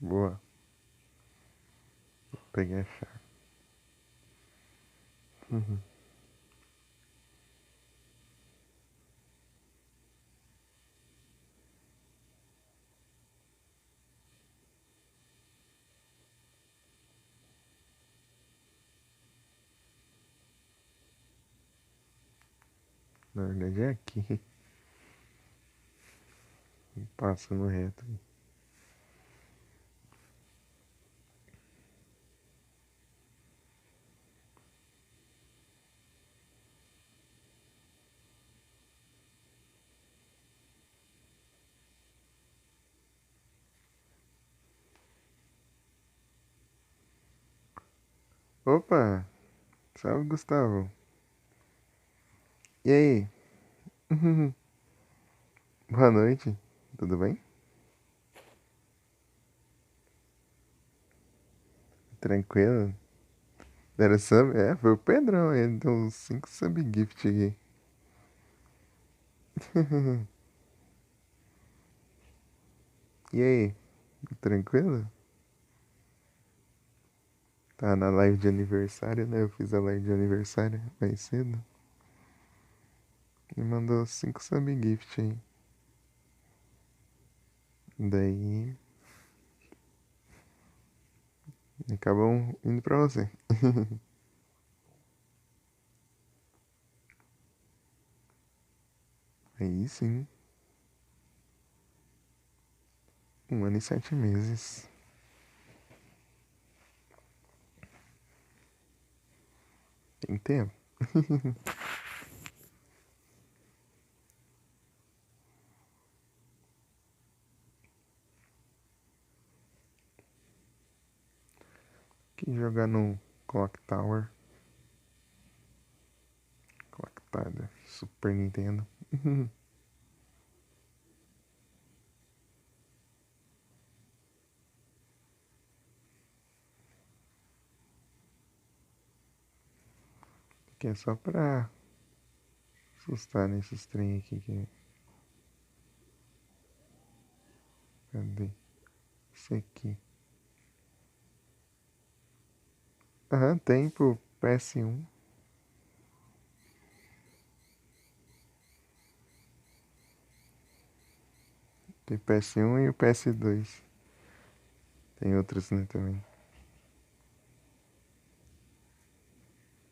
Boa. Peguei a chave. Na verdade é aqui. Passando reto. Opa! Salve, Gustavo. E aí? Boa noite. Tudo bem? Tranquilo? Deram sub? É, foi o Pedrão. Ele deu uns 5 sub gift aqui. E aí? Tranquilo? Tá na live de aniversário, né? Eu fiz a live de aniversário mais cedo. E mandou 5 sub gift aí. Daí acabam indo pra você. Aí sim. 1 ano e 7 meses. Tem tempo. Quem jogar no Clock Tower. Clock Tower. Super Nintendo. Que é só pra assustar nesses trem aqui que. Cadê? Esse aqui. Aham, tem pro PS1. Tem PS1 e o PS2. Tem outros, né, também.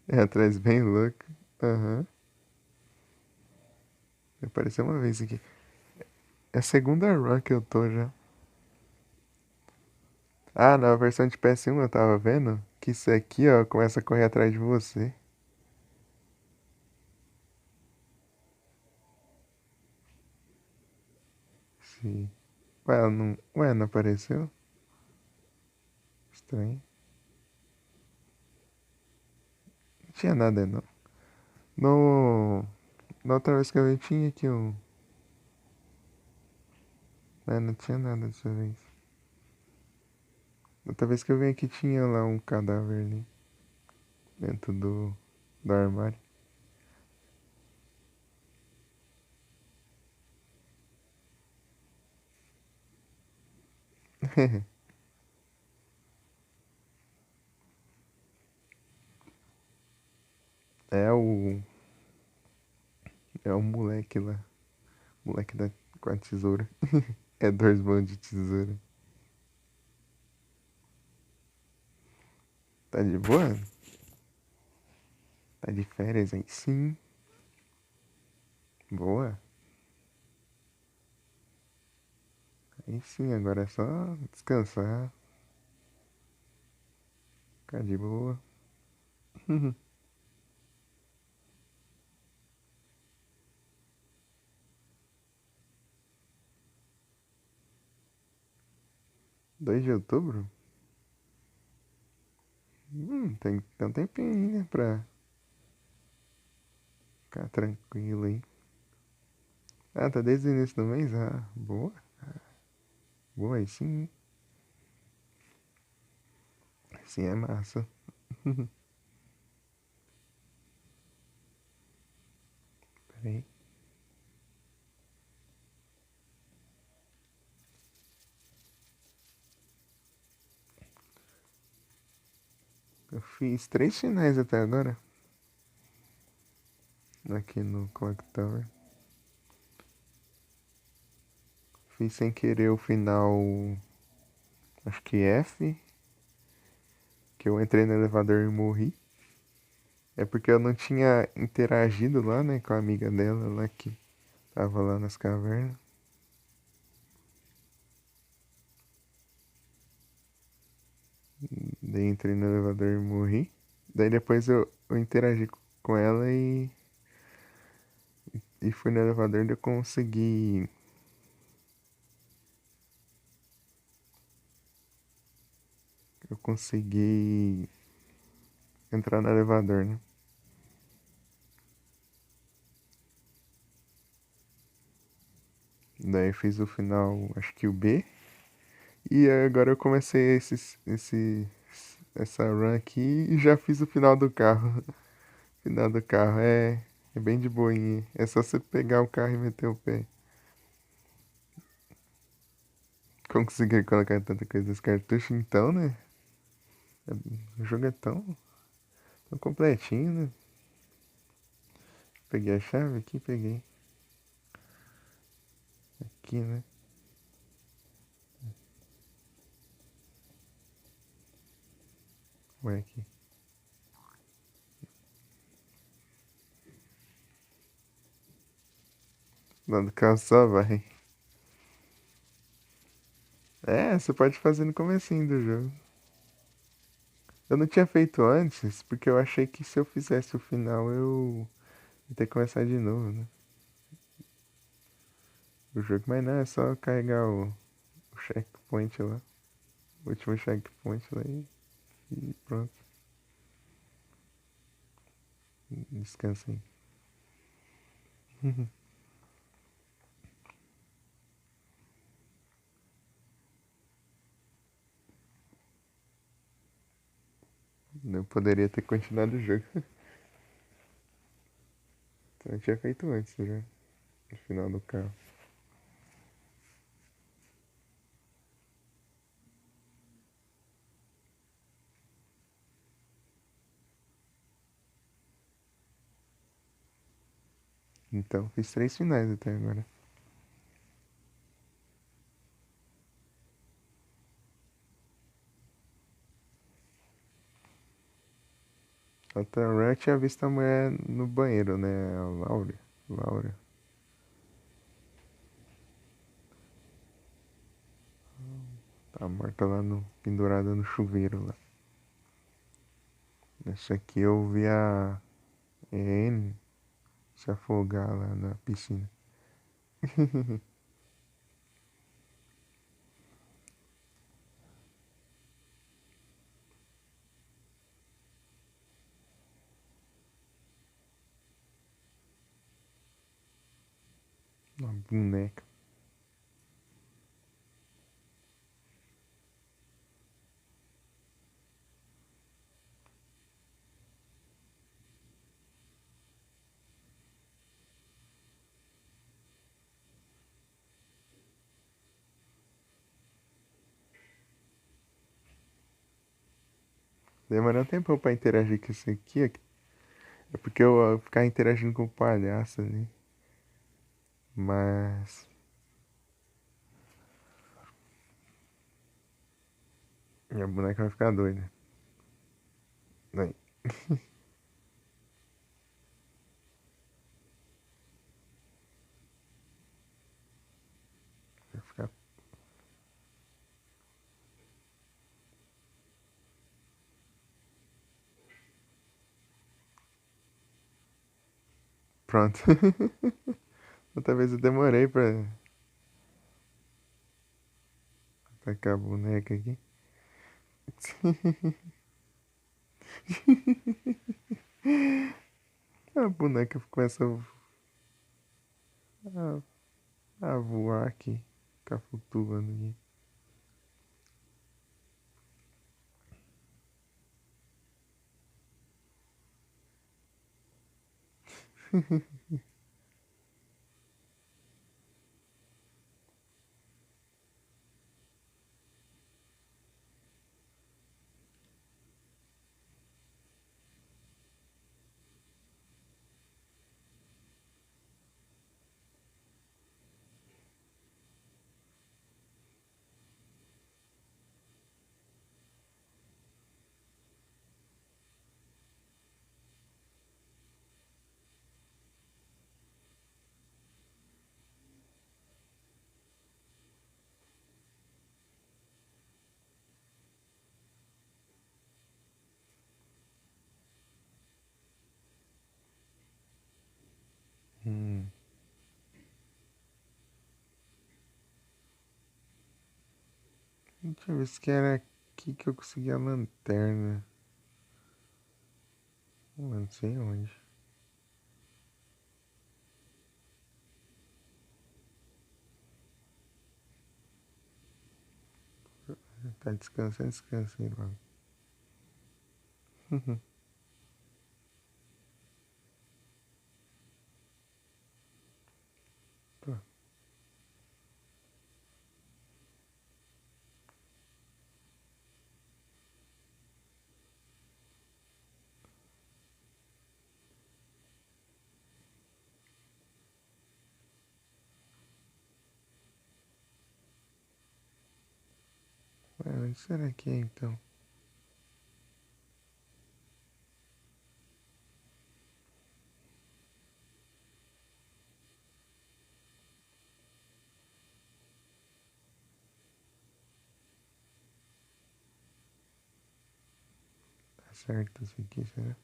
É, atrás bem louco. Aham. Apareceu uma vez aqui. É a segunda run que eu tô já. Ah, na versão de PS1 eu tava vendo que isso aqui, ó, começa a correr atrás de você. Sim. Ué, não apareceu? Estranho. Não tinha nada, não. No... Na outra vez que eu vi, tinha aqui um... É, não tinha nada dessa vez. Outra vez que eu vim aqui tinha lá um cadáver ali dentro do armário. É o moleque lá. Moleque com a tesoura. É dois bons de tesoura. Tá de boa? Tá de férias aí? Sim. Boa. Aí sim, agora é só descansar. Ficar de boa. 2 de outubro? Tem um tempinho aí, né? Pra ficar tranquilo aí. Ah, tá desde o início do mês? Ah, boa. Boa aí sim. Sim, é massa. Peraí. Eu fiz 3 finais até agora. Aqui no Clock Tower. Fiz sem querer o final. Acho que F. Que eu entrei no elevador e morri. É porque eu não tinha interagido lá, né? Com a amiga dela lá que tava lá nas cavernas. Daí entrei no elevador e morri. Daí depois eu interagi com ela e fui no elevador e eu consegui. Eu consegui entrar no elevador, né? Daí fiz o final, acho que o B. E agora eu comecei essa run aqui e já fiz o final do carro. O final do carro é bem de boinha. É só você pegar o carro e meter o pé. Conseguir colocar tanta coisa nesse cartucho, então, né? O jogo é tão completinho, né? Peguei a chave aqui, peguei. Aqui, né? Ué, aqui. Lá do carro só vai. É, você pode fazer no comecinho do jogo. Eu não tinha feito antes, porque eu achei que se eu fizesse o final eu ia ter que começar de novo, né? O jogo, mas não, é só carregar o checkpoint lá. O último checkpoint lá e pronto. Descansa aí. Eu poderia ter continuado o jogo. Então eu tinha feito antes já. No final do carro. Então fiz 3 finais até agora. Outra run eu tinha visto a mulher no banheiro, né? A Laura. Laura. Tá morta lá no. Pendurada no chuveiro lá. Essa aqui eu vi a Anne se afogar lá na piscina. Uma boneca. Demorei um tempão pra interagir com isso aqui. É porque eu ficar interagindo com o palhaço ali. Mas. Minha boneca vai ficar doida. Aí, vai ficar. Pronto. Outra vez eu demorei pra tacar a boneca aqui. A boneca começa a voar aqui. Ficar flutuando aqui. Hum. Deixa eu ver se que era aqui que eu consegui a lanterna. Não sei onde. Tá descansando, descansa aí logo. Pô, ué, onde será que é então? Tá certo isso aqui, será?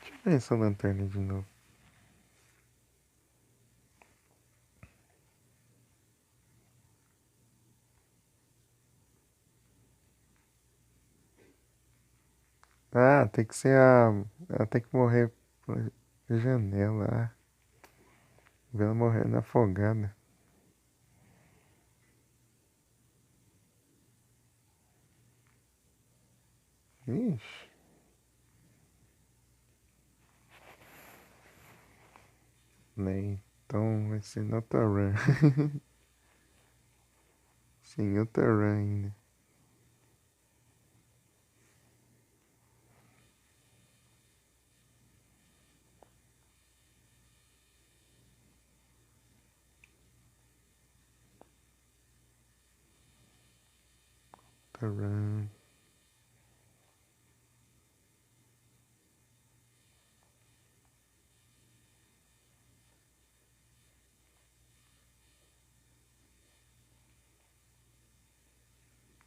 Deixa eu ver essa lanterna de novo. Ah, tem que ser a. Ela tem que morrer pela janela. Ah, vê ela morrendo afogada. Ixi, né? Então vai ser nota run. Sim, outra run ainda. Outra run.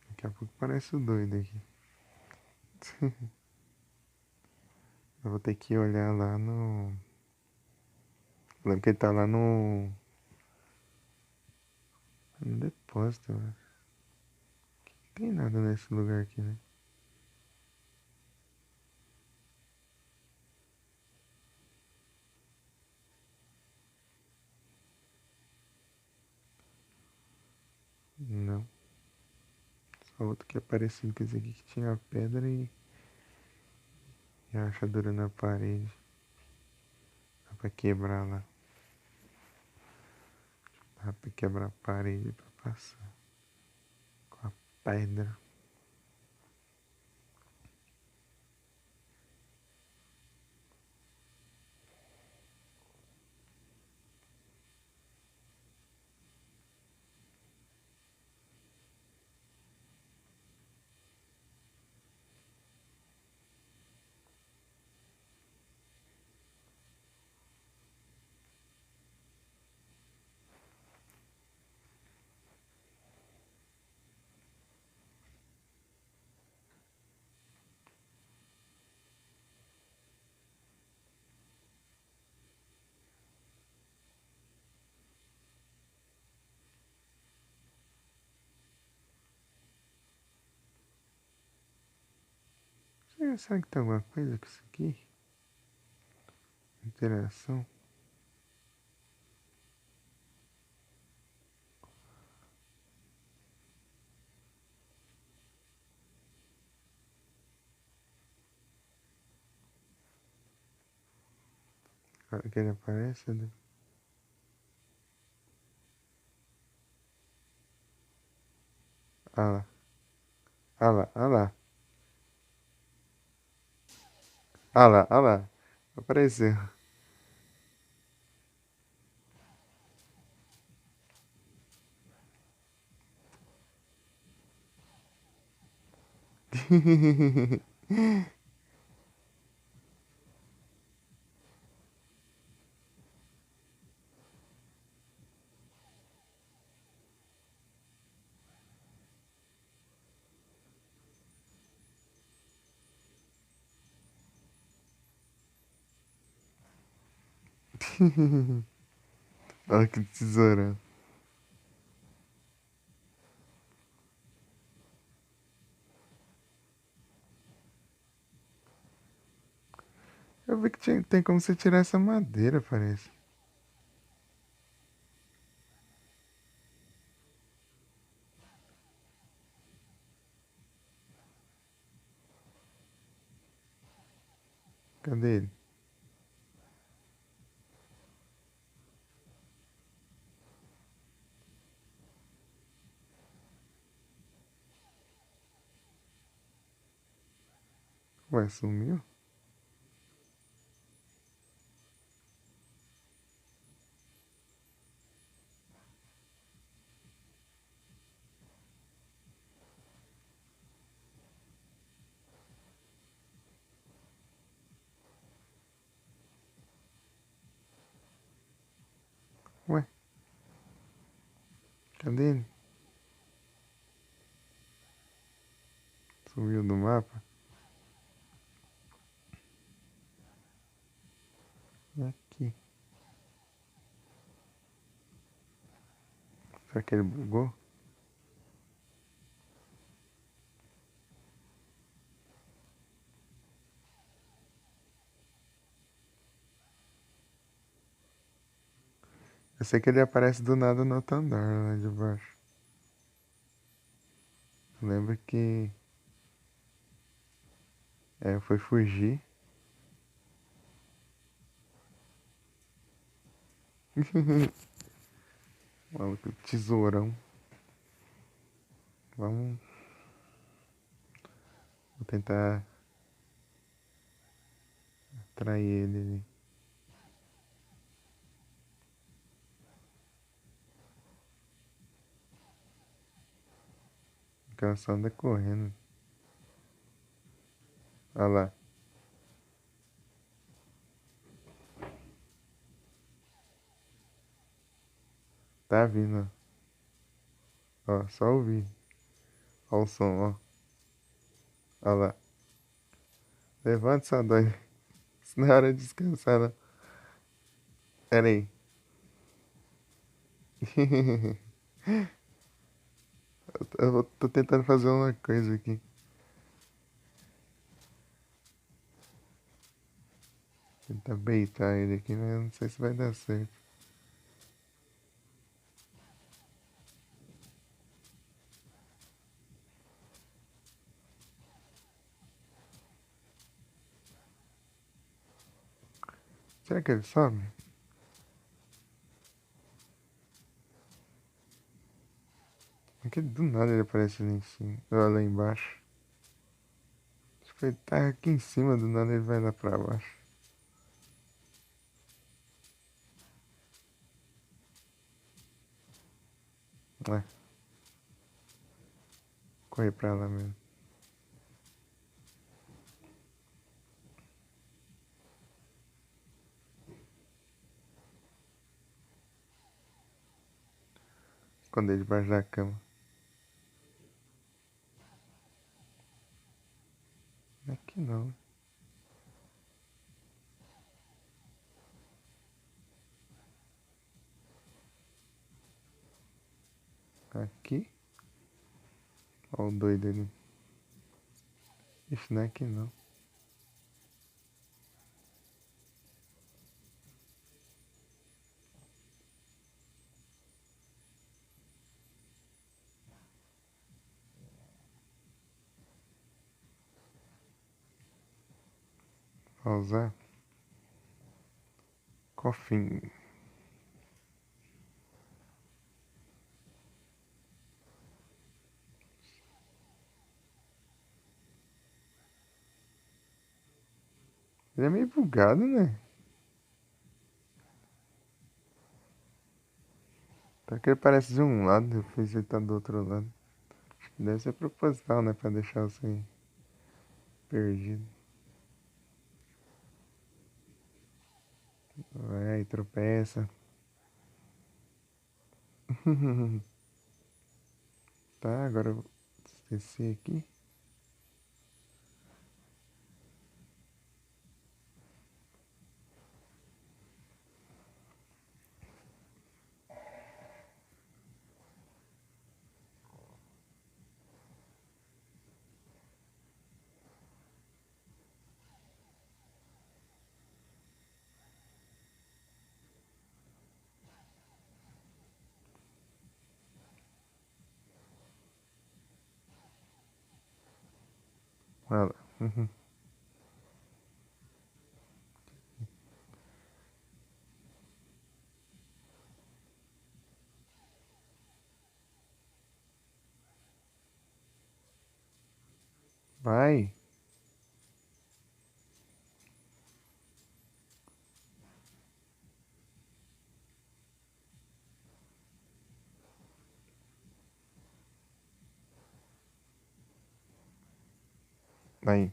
Daqui a pouco parece o doido aqui. Eu vou ter que olhar lá no. Lembro que ele tá lá no depósito, velho. Não tem nada nesse lugar aqui, né? Não. Só outro que é parecido com esse aqui que tinha a pedra e a rachadura na parede. Dá pra quebrar lá. Dá pra quebrar a parede pra passar. Com a pedra. Será que tem alguma coisa com isso aqui? Interação? Que ele aparece, né? Ah lá. Ah lá, ah lá. Ah lá, ah lá. Apareceu. Olha que tesourão. Eu vi que tem como você tirar essa madeira, parece. Cadê ele? Ué, sumiu? Ué, cadê ele? Sumiu do mapa? Aqui. Será que ele bugou? Eu sei que ele aparece do nada no outro andar lá de baixo. Lembra que foi fugir. Maluco, tesourão. Vamos. Vou tentar atrair ele ali. O cara só anda correndo. Olha lá. Tá vindo, ó. Ó, só ouvir. Ó o som, ó. Olha lá. Levanta essa doida. Isso não é hora de descansar, não. Pera aí. Tô tentando fazer uma coisa aqui. Tentar beitar ele aqui, mas eu não sei se vai dar certo. Será que ele sobe? Porque do nada ele aparece ali em cima. Ou lá embaixo. Acho que ele tá aqui em cima, do nada ele vai lá pra baixo. É, correr pra lá mesmo. Esconder debaixo da cama. Aqui não. Aqui? Olha o doido ali. Ixi, não é aqui não. Pausar. Cofim. Ele é meio bugado, né? Tá que ele parece de um lado, depois ele tá do outro lado. Deve ser proposital, né? Pra deixar você perdido. Vai, tropeça. Tá, agora eu vou descer aqui. Olha lá. Vai. Vai.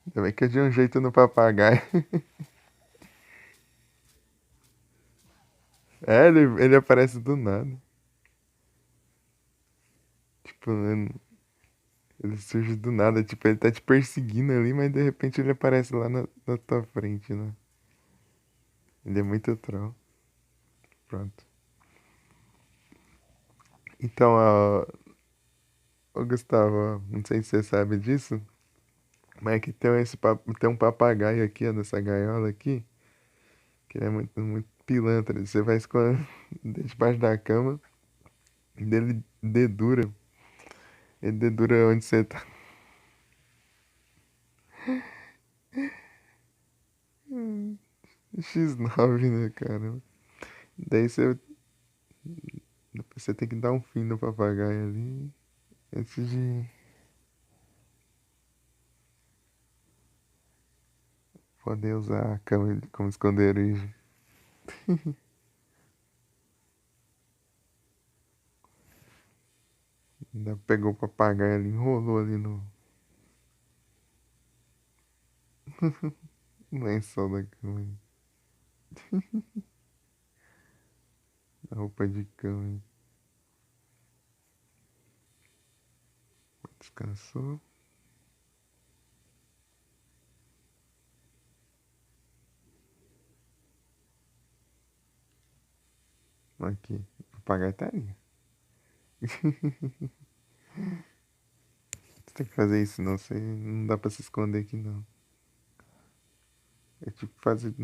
Ainda bem que eu dei um jeito no papagaio. É, ele aparece do nada. Tipo, ele surge do nada. Tipo, ele tá te perseguindo ali, mas de repente ele aparece lá na tua frente, né? Ele é muito troll. Pronto. Então, ó, ô Gustavo, ó, não sei se você sabe disso, mas aqui tem um papagaio aqui, ó, nessa gaiola aqui, que ele é muito, muito pilantra. Você vai esconder debaixo da cama, e dele dedura. Ele dedura onde você tá. X9, né, cara? Daí depois você tem que dar um fim no papagaio ali, antes de poder usar a cama como esconderijo. Ainda pegou o papagaio ali, enrolou ali no lençol da cama, na roupa de cama. Descansou. Aqui. Papagaitaria. Você tem que fazer isso, não. Você não dá pra se esconder aqui, não. É tipo fazer.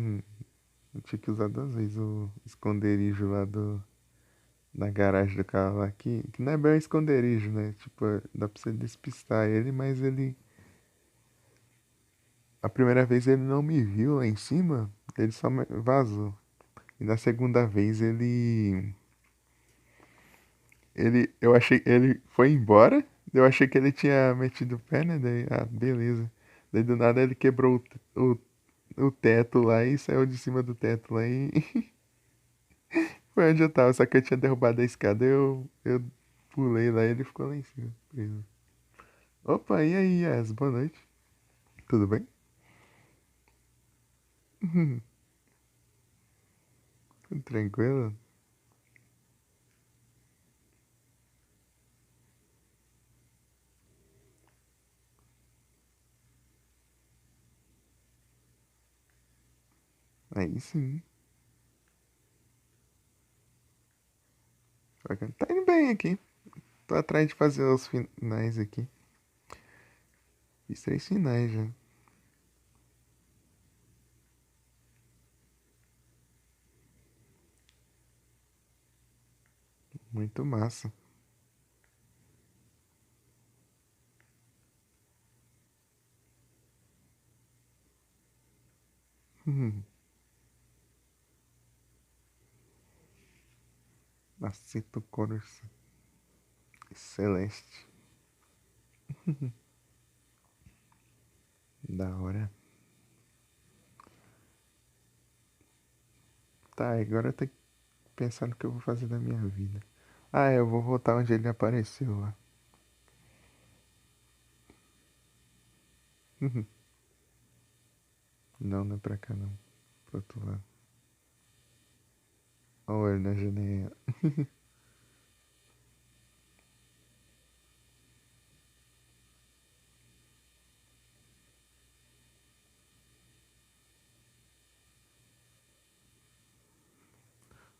Eu tinha que usar 2 vezes o esconderijo lá na garagem do carro lá. Que não é bem um esconderijo, né? Tipo, dá pra você despistar ele, mas ele. A primeira vez ele não me viu lá em cima, ele só vazou. E na segunda vez eu achei, ele foi embora, eu achei que ele tinha metido o pé, né? Daí, beleza. Daí do nada ele quebrou o teto lá e saiu de cima do teto lá e foi onde eu tava. Só que eu tinha derrubado a escada, eu pulei lá e ele ficou lá em cima, preso. Opa, e aí, Yas? Boa noite. Tudo bem? Tudo tranquilo? Aí sim. Bacana. Tá indo bem aqui. Tô atrás de fazer os finais aqui. Fiz 3 finais já. Muito massa. Aceto Corsa. Celeste. Da hora. Tá, agora eu tenho que pensar no que eu vou fazer da minha vida. Eu vou voltar onde ele apareceu lá. Não, não é pra cá não. Pro outro lado. Olha ele na janela.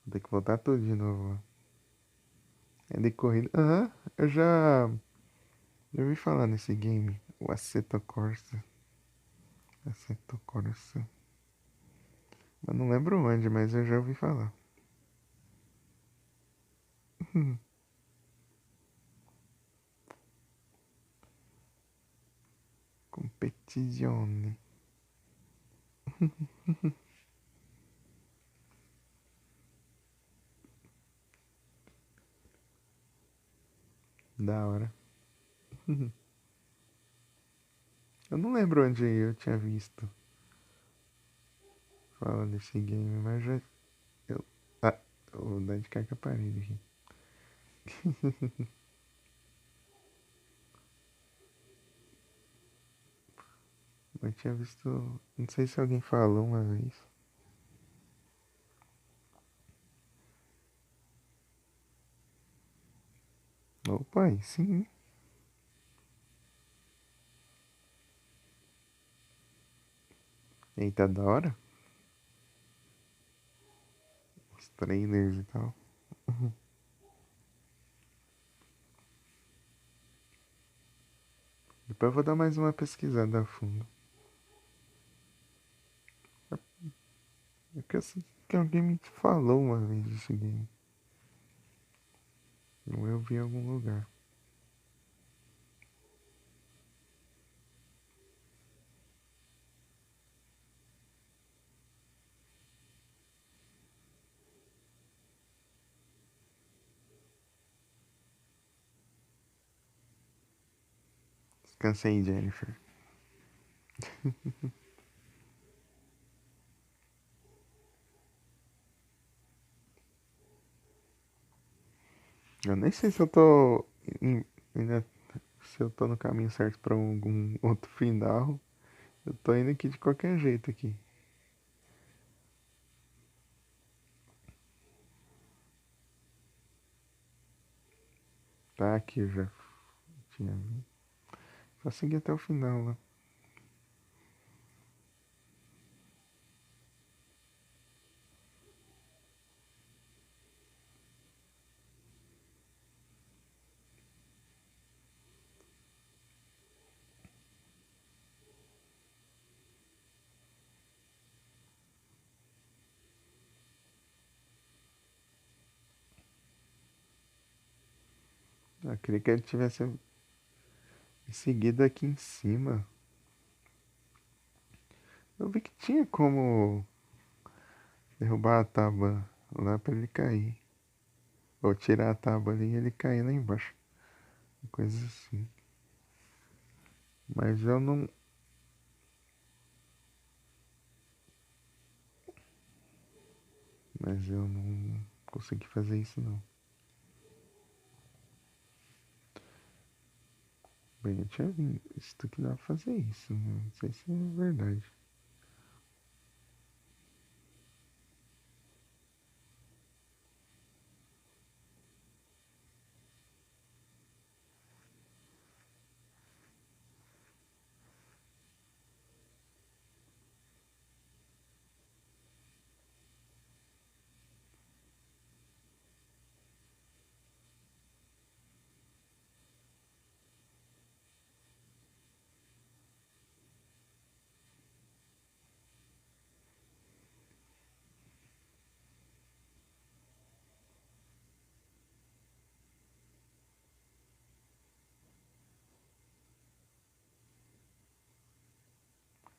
Vou ter que voltar tudo de novo, ó. É de corrida. Aham, eu ouvi falar nesse game. O Assetto Corsa. Assetto Corsa. Eu não lembro onde, mas eu já ouvi falar. Competizione. Da hora. Eu não lembro onde eu tinha visto falar desse game, mas já. Eu, ah, vou dar de cara com a parede aqui. Eu tinha visto. Não sei se alguém falou uma vez. Opa, aí sim. Eita, da hora. Os trailers e tal. Depois eu vou dar mais uma pesquisada a fundo. É que eu sei que alguém me falou uma vez desse game. Ou eu vi em algum lugar. Cansei, Jennifer. Eu nem sei se eu tô. Ainda, se eu tô no caminho certo pra algum outro final. Eu tô indo aqui de qualquer jeito aqui. Tá aqui, eu já tinha visto. Só seguir até o final lá. Eu queria que ele tivesse seguido aqui em cima. Eu vi que tinha como derrubar a tábua lá pra ele cair. Ou tirar a tábua ali e ele cair lá embaixo. Coisa assim. Mas eu não. Mas eu não consegui fazer isso não. Bem, eu tinha visto que dá pra fazer isso. Não sei se é verdade.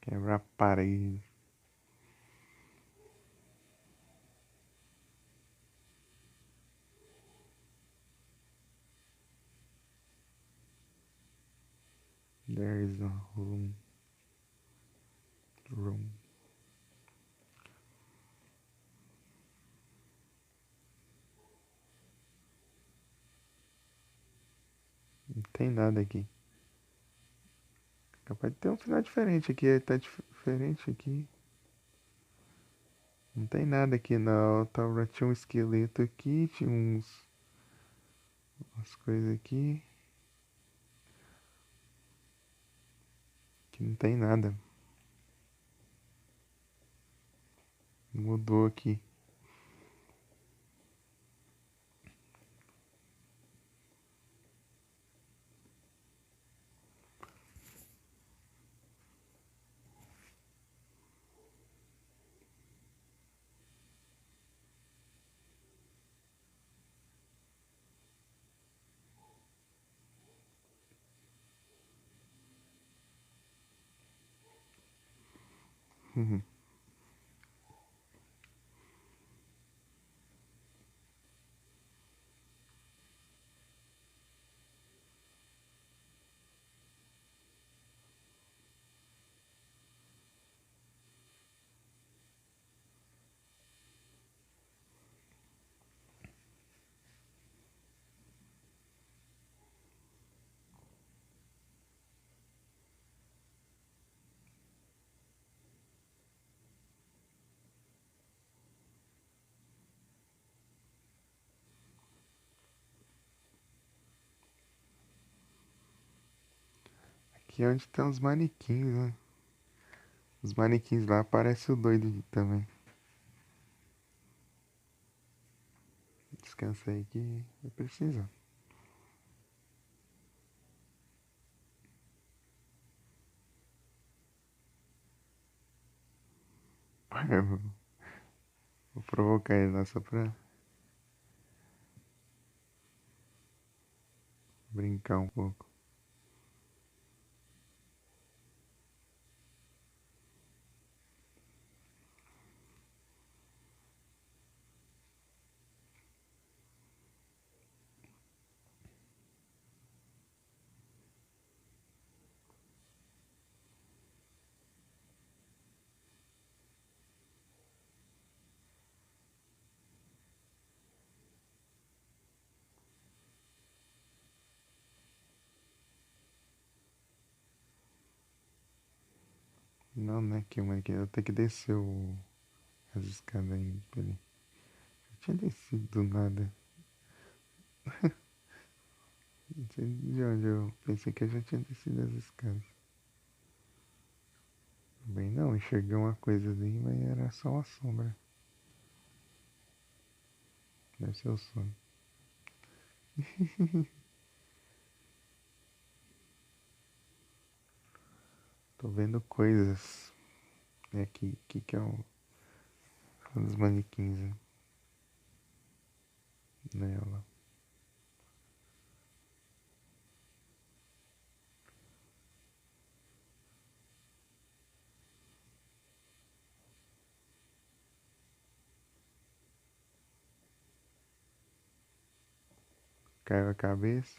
Quebrar a parede. There is no room. Room. Não tem nada aqui. Capaz de ter um final diferente aqui. Tá diferente aqui. Não tem nada aqui não. Tinha um esqueleto aqui. Tinha umas coisas aqui. Que não tem nada. Mudou aqui. Aqui é onde tem os manequins, né? Os manequins lá parecem o doido também. Descansa aí que eu preciso. Vou provocar ele lá só pra brincar um pouco. Não, né? Que o manequim eu tenho que descer as escadas aí pra ele. Eu tinha descido do nada. Não sei de onde eu pensei que eu já tinha descido as escadas. Bem, não, enxerguei uma coisa ali, mas era só uma sombra. Deve ser o sono. Tô vendo coisas. É aqui que é um dos manequins, né? Nela. Caiu a cabeça.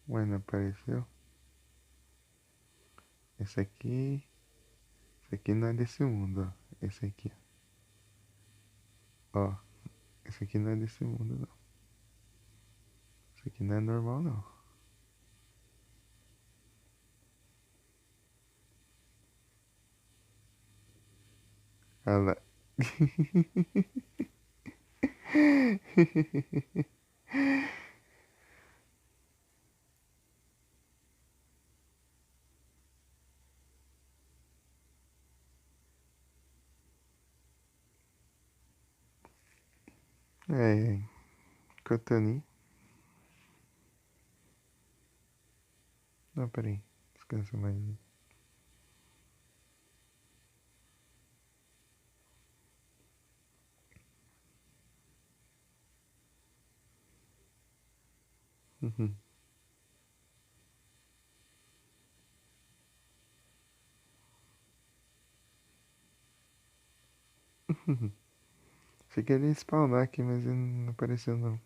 Ué, não apareceu? Esse aqui. Esse aqui não é desse mundo, ó. Esse aqui. Ó. Esse aqui não é desse mundo, não. Esse aqui não é normal, não. Olha lá. É, Cotonou. Não, peraí. Descansa mais. Uhum. Achei que ele ia spawnar aqui, mas ele não apareceu, não.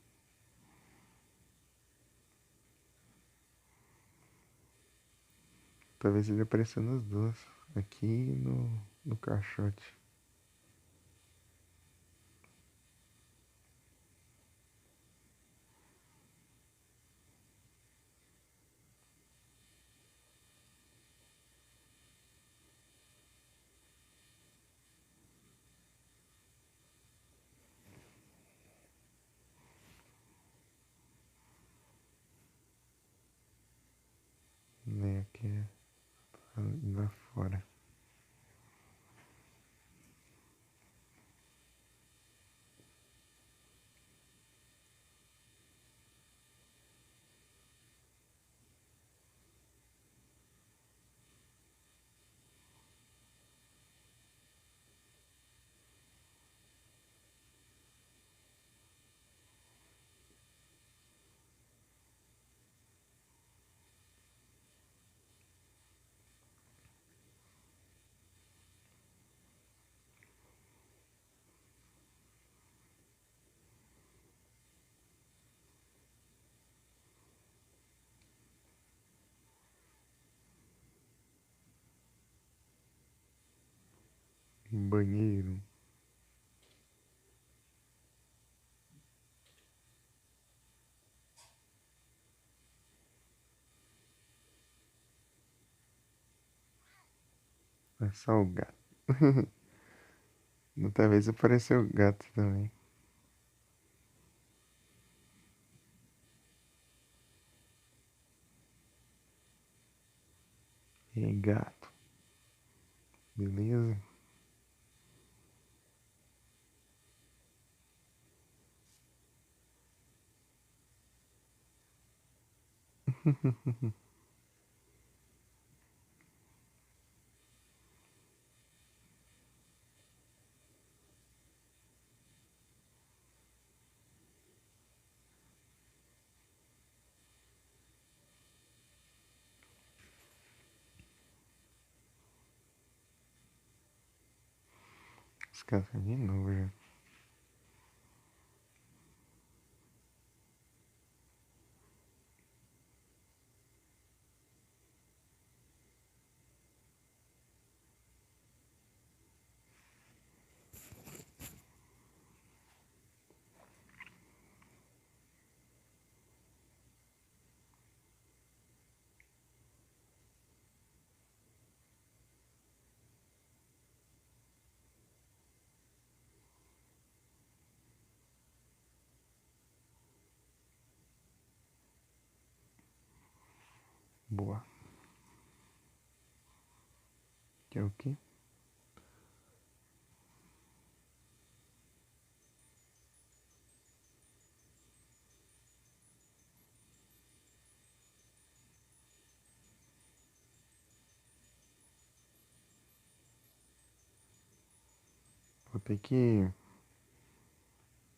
Talvez ele apareceu nas duas. Aqui e no caixote. Nem aqui, lá fora. Banheiro. É só o gato. Outra vez apareceu o gato também. E aí, gato. Beleza? Descansa de novo já. Boa. Que é o quê? Vou ter que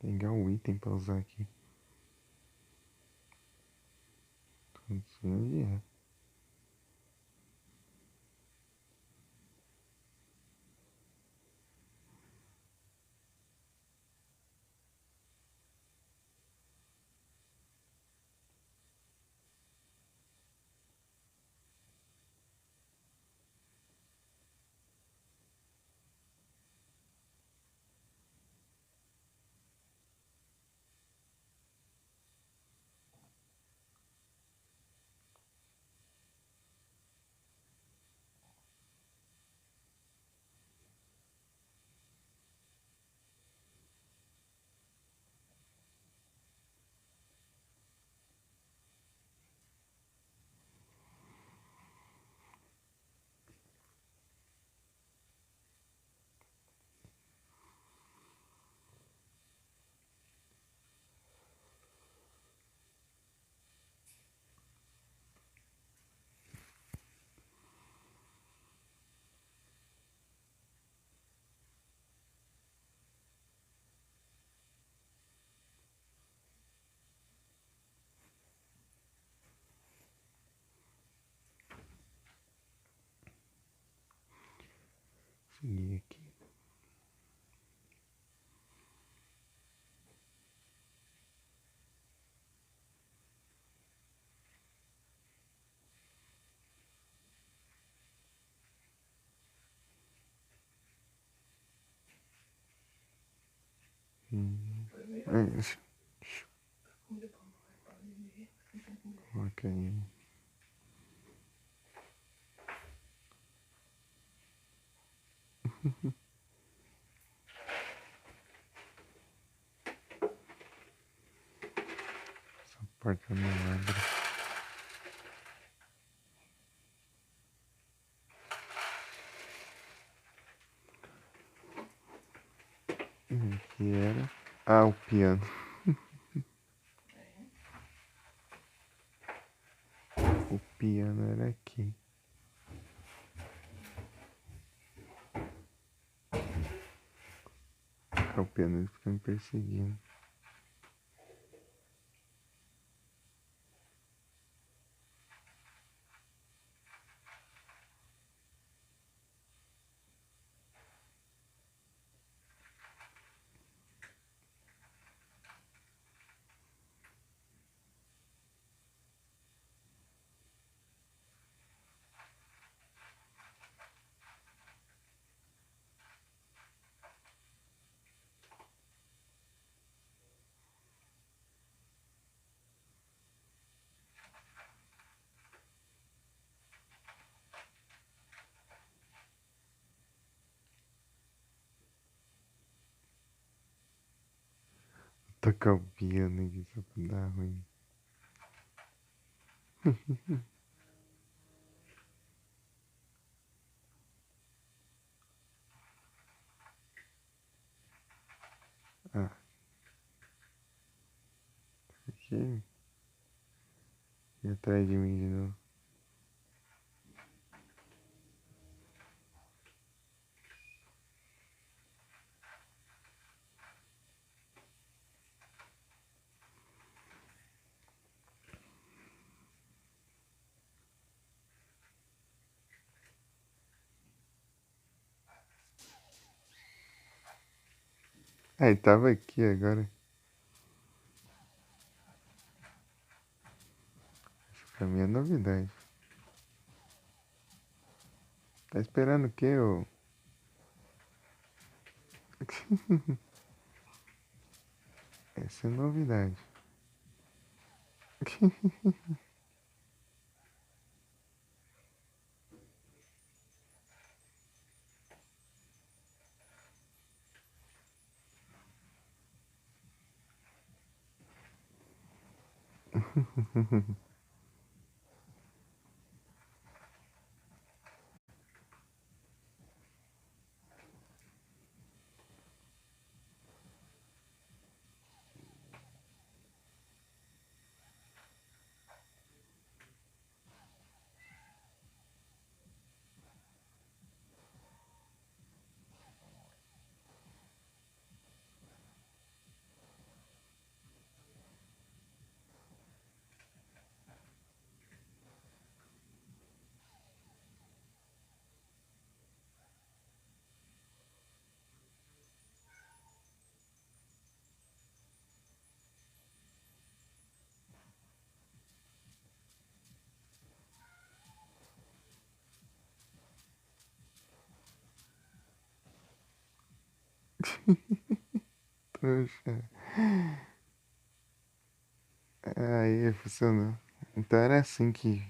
pegar o item pra usar aqui. Um dia. Seguir aqui. É isso. Coloca aí. Essa porta não abre. Que era? Ah, o piano. O piano era aqui. O piano ele fica me perseguindo. Vou tocar o piano aqui só pra dar ruim. Ah, aqui. E atrás de mim de novo. Ah, ele tava aqui agora. Isso pra mim é novidade. Tá esperando o quê, ô? Essa é novidade. Trouxa. Aí, funcionou. Então era assim que.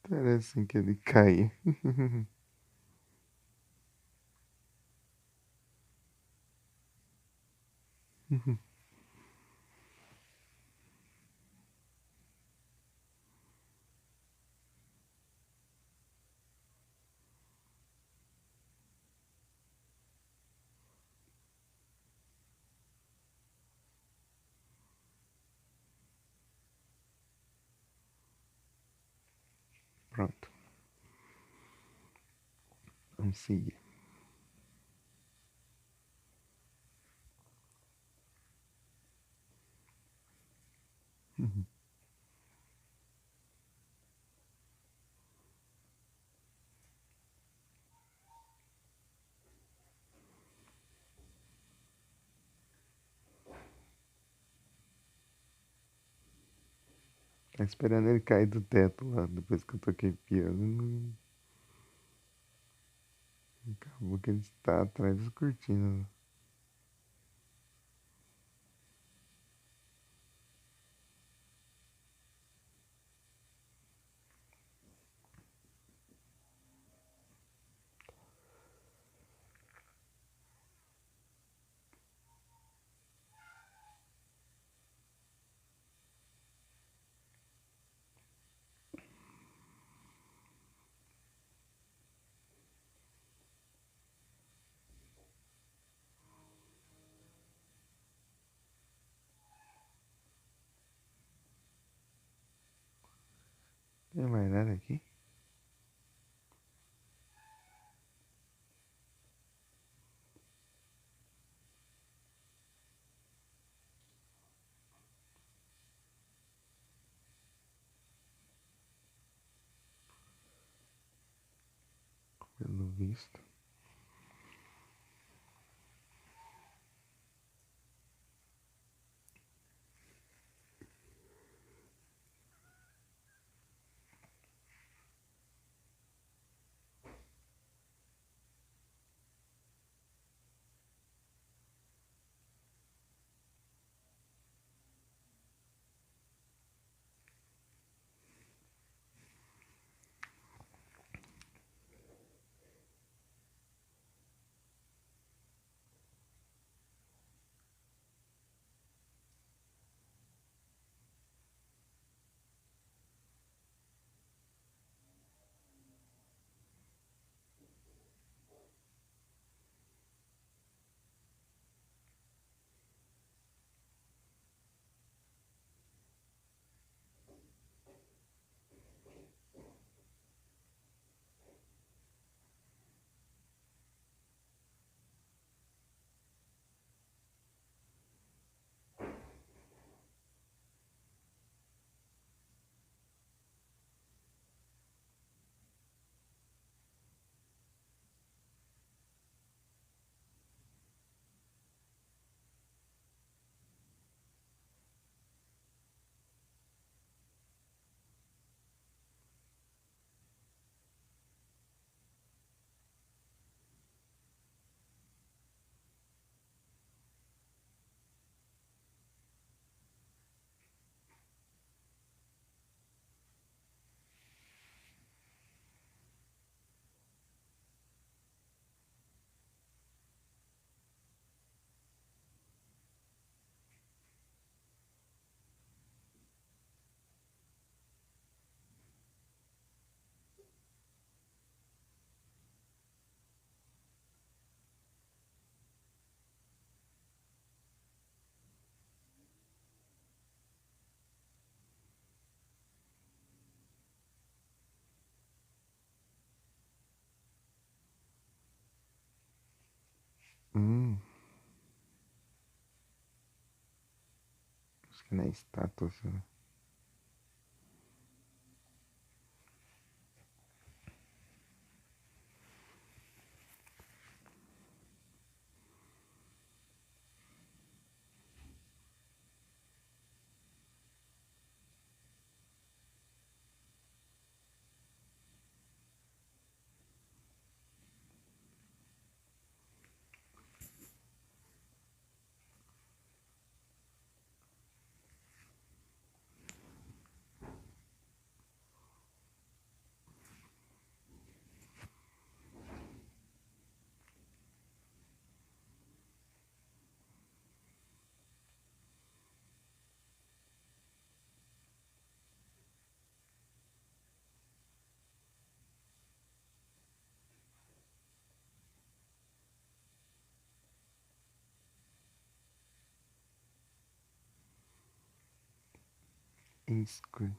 Então era assim que ele caía. Pronto. Vamos seguir. Tá esperando ele cair do teto lá, depois que eu toquei piano. Acabou que ele está atrás das cortinas. Tem mais nada aqui? Pelo visto. Acho que na estátua, assim. escuro.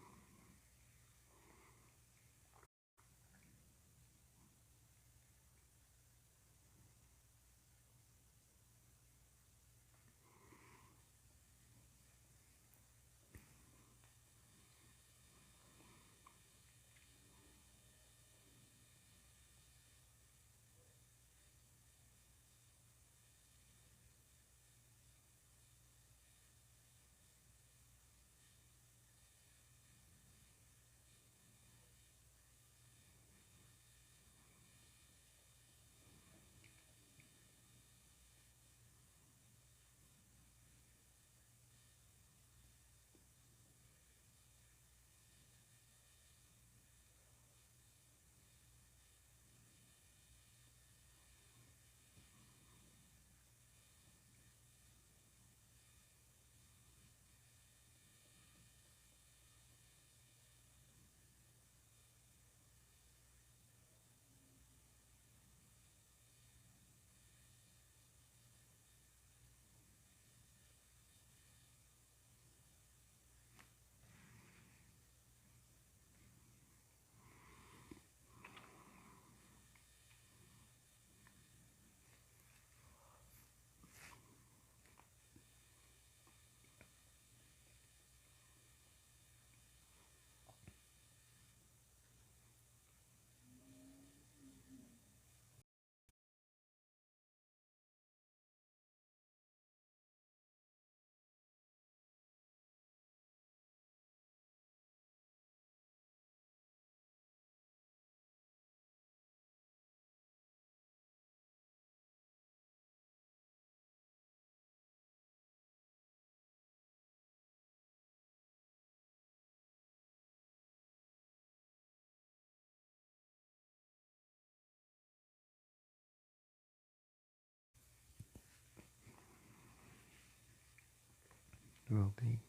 Voltei.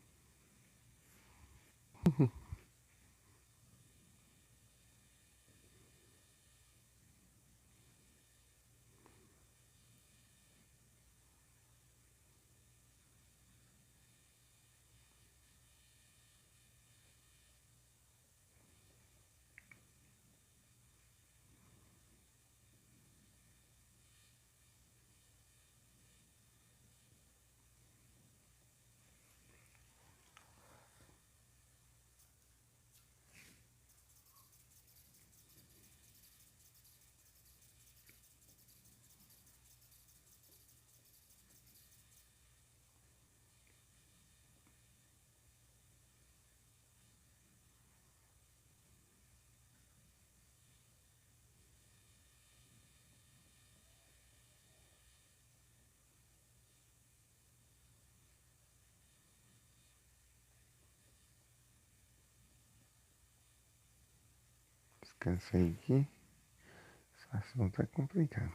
Descansa aí que a situação tá complicada.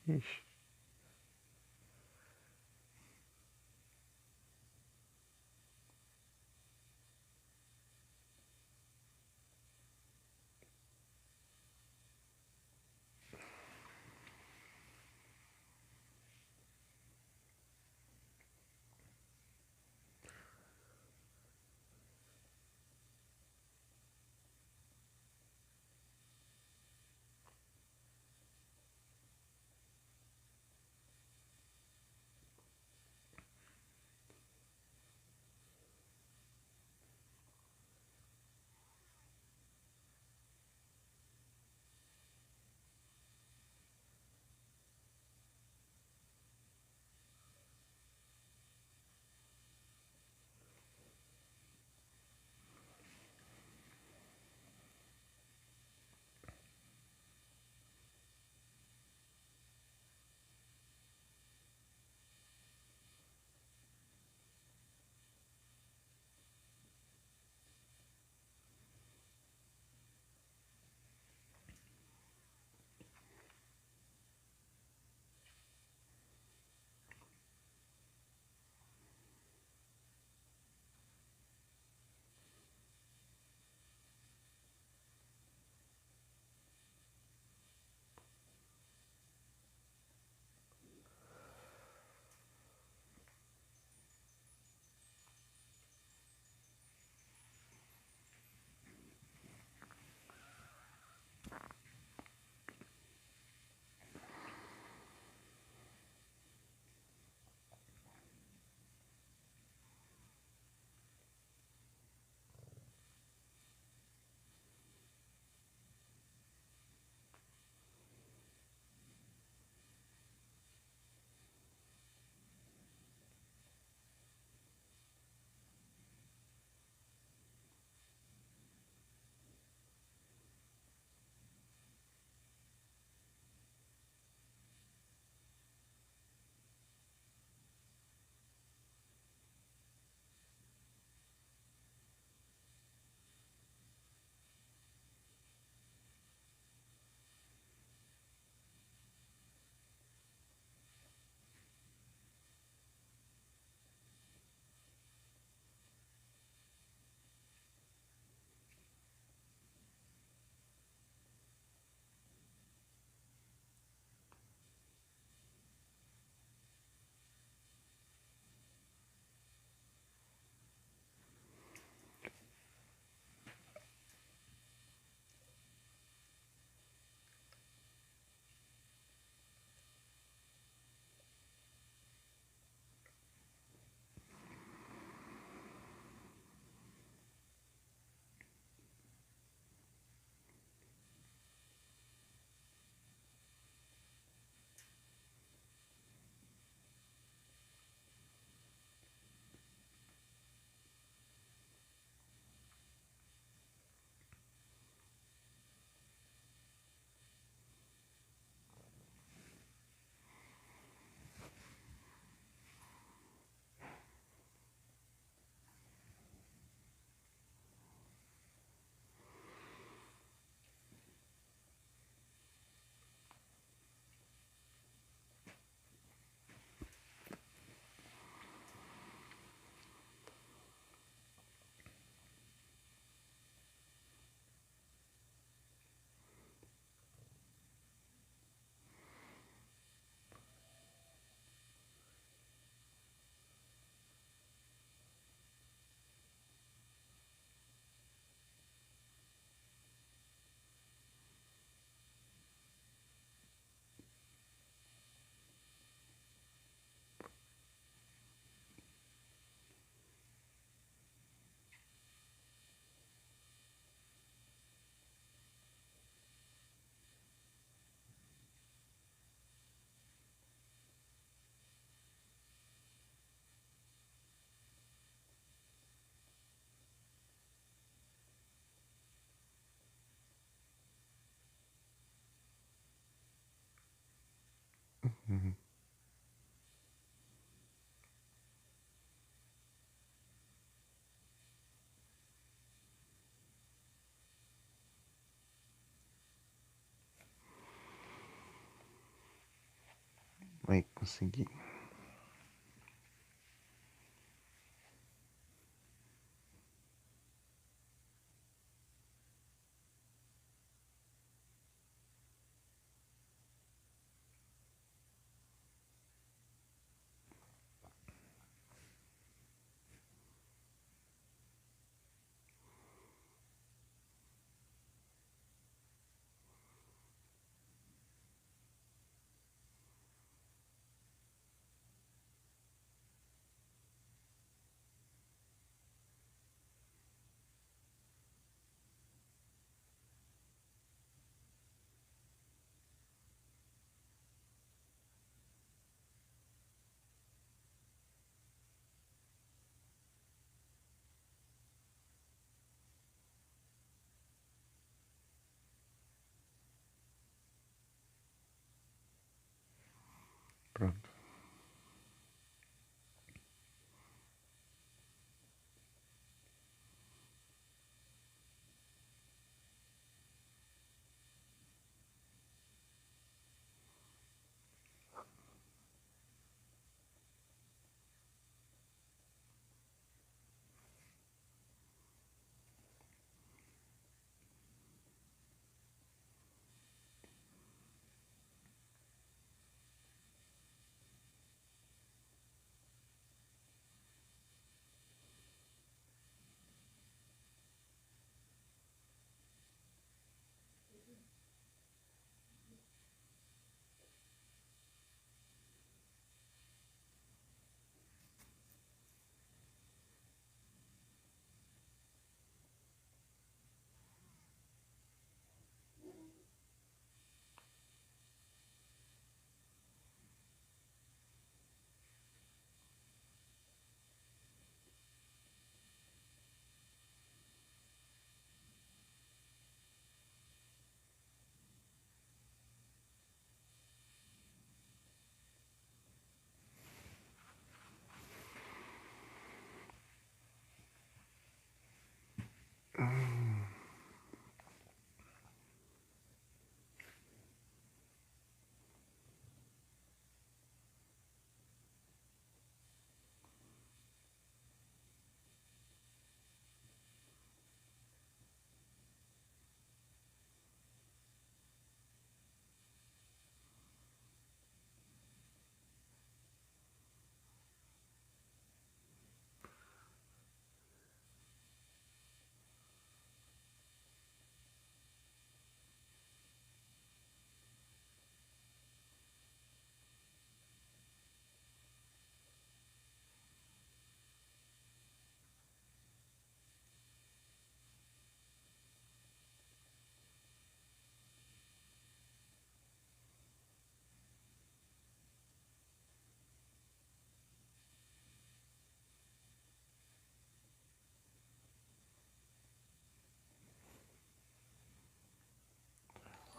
Ixi. Vai conseguir. Pronto.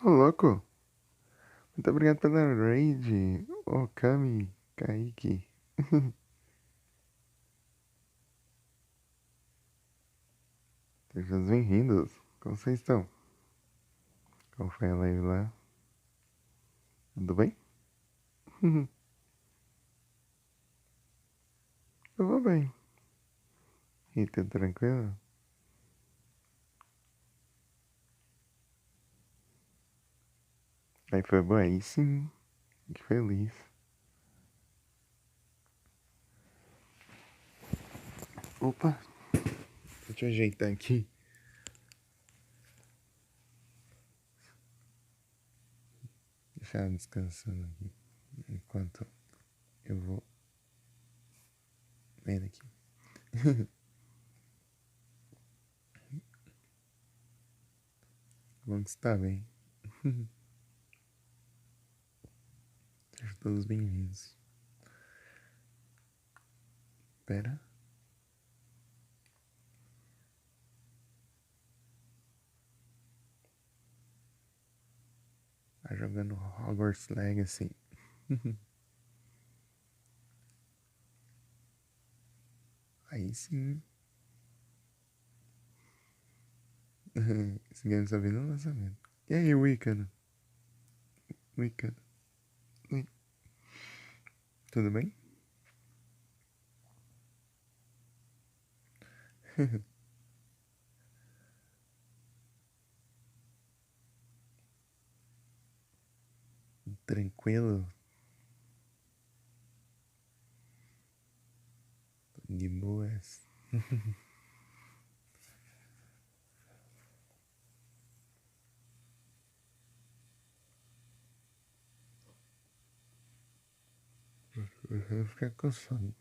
Ô, louco. Muito obrigado pela raid. Ô, Kami, Kaique. Sejam bem-vindos. Como vocês estão? Como foi a live lá? Tudo bem? Eu vou bem. E tudo tranquilo? Aí foi bom, aí sim. Que feliz. Opa, deixa eu ajeitar aqui. Deixar ela descansando aqui. Enquanto eu vou vendo aqui. Bom que você tá bem. Sejam todos bem-vindos. Pera. Tá jogando Hogwarts Legacy. Aí sim. Esse game só vem no lançamento. E aí, Wiccan? Wiccan? Ui, tudo bem? Tranquilo? De boas? Eu vou ficar com sono.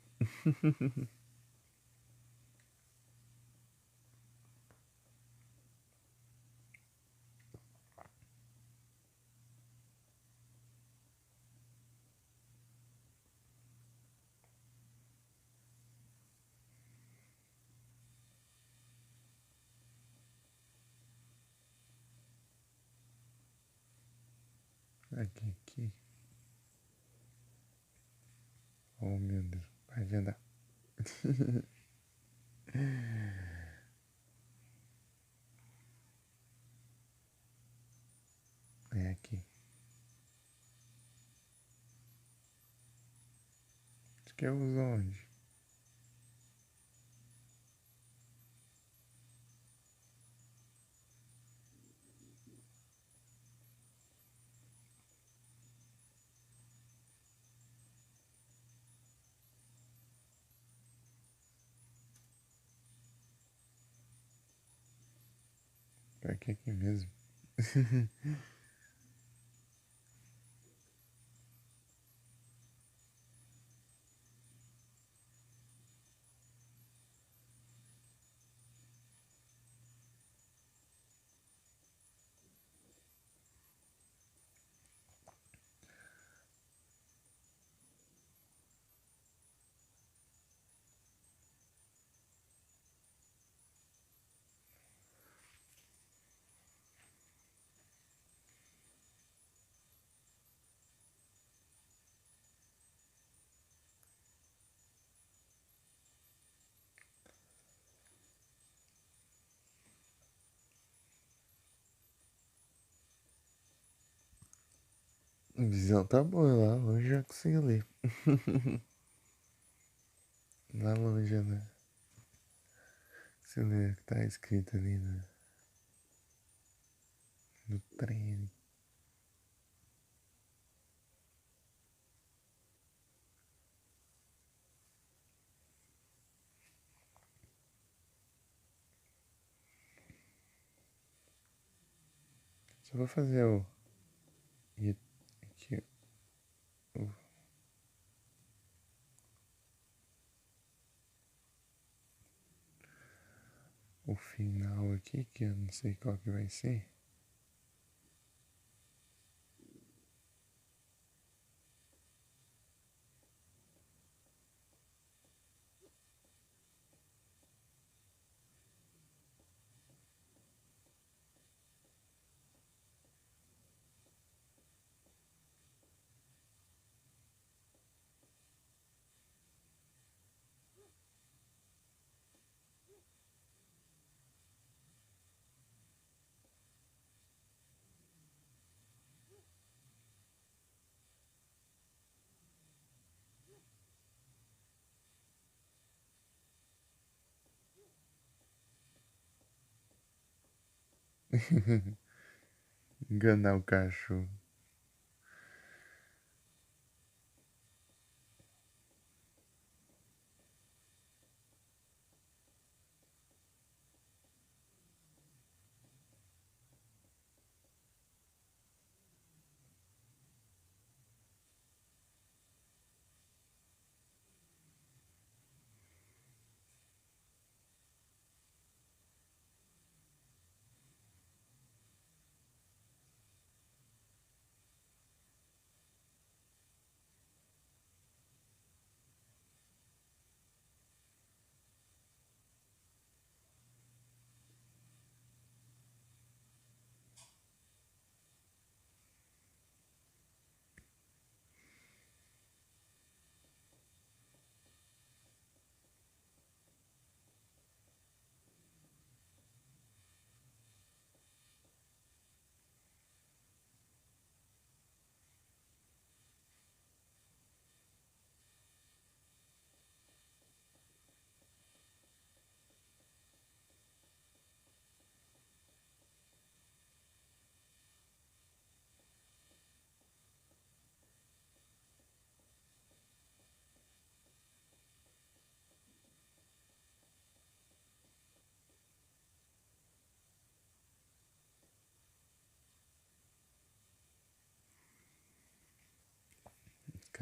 Aqui, aqui. Oh, meu Deus. Vai de andar. É aqui. Isso que eu uso onde? Aqui mesmo. A visão tá boa lá longe, já consigo ler. Lá longe, né? Você lê o que tá escrito ali no trem. Só vou fazer aqui, o, o final aqui, que eu não sei qual que vai ser. Enganar o cachorro.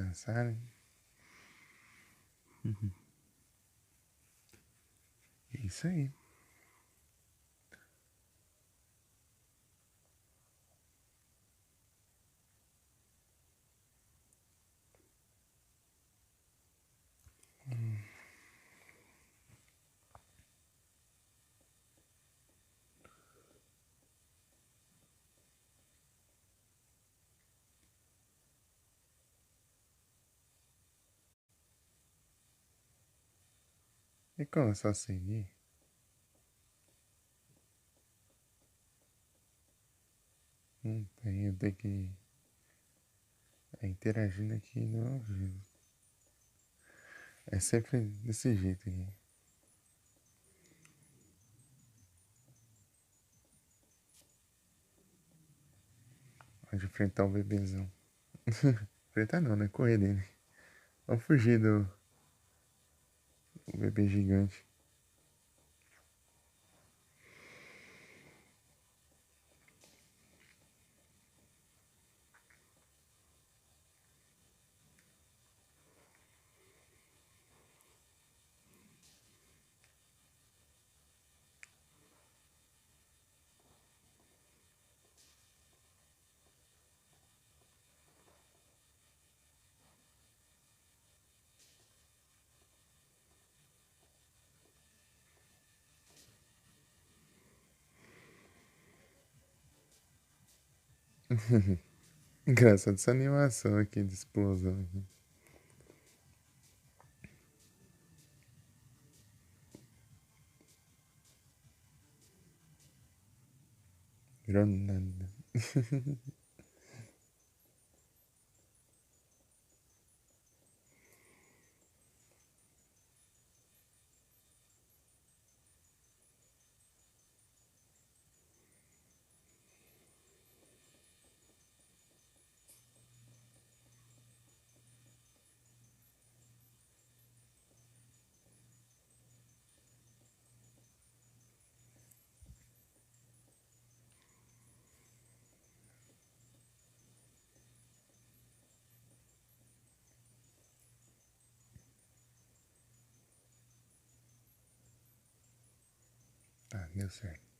descansar, né? É isso aí. E como é só seguir? Não tem, eu tenho que interagindo aqui no ao vivo. É sempre desse jeito aqui. Pode enfrentar o bebezão. Enfrentar não, né? Correr dele. Vamos fugir do bebê gigante. Engraçado essa animação aqui de explosão aqui. Virou nada. Ah, deu certo.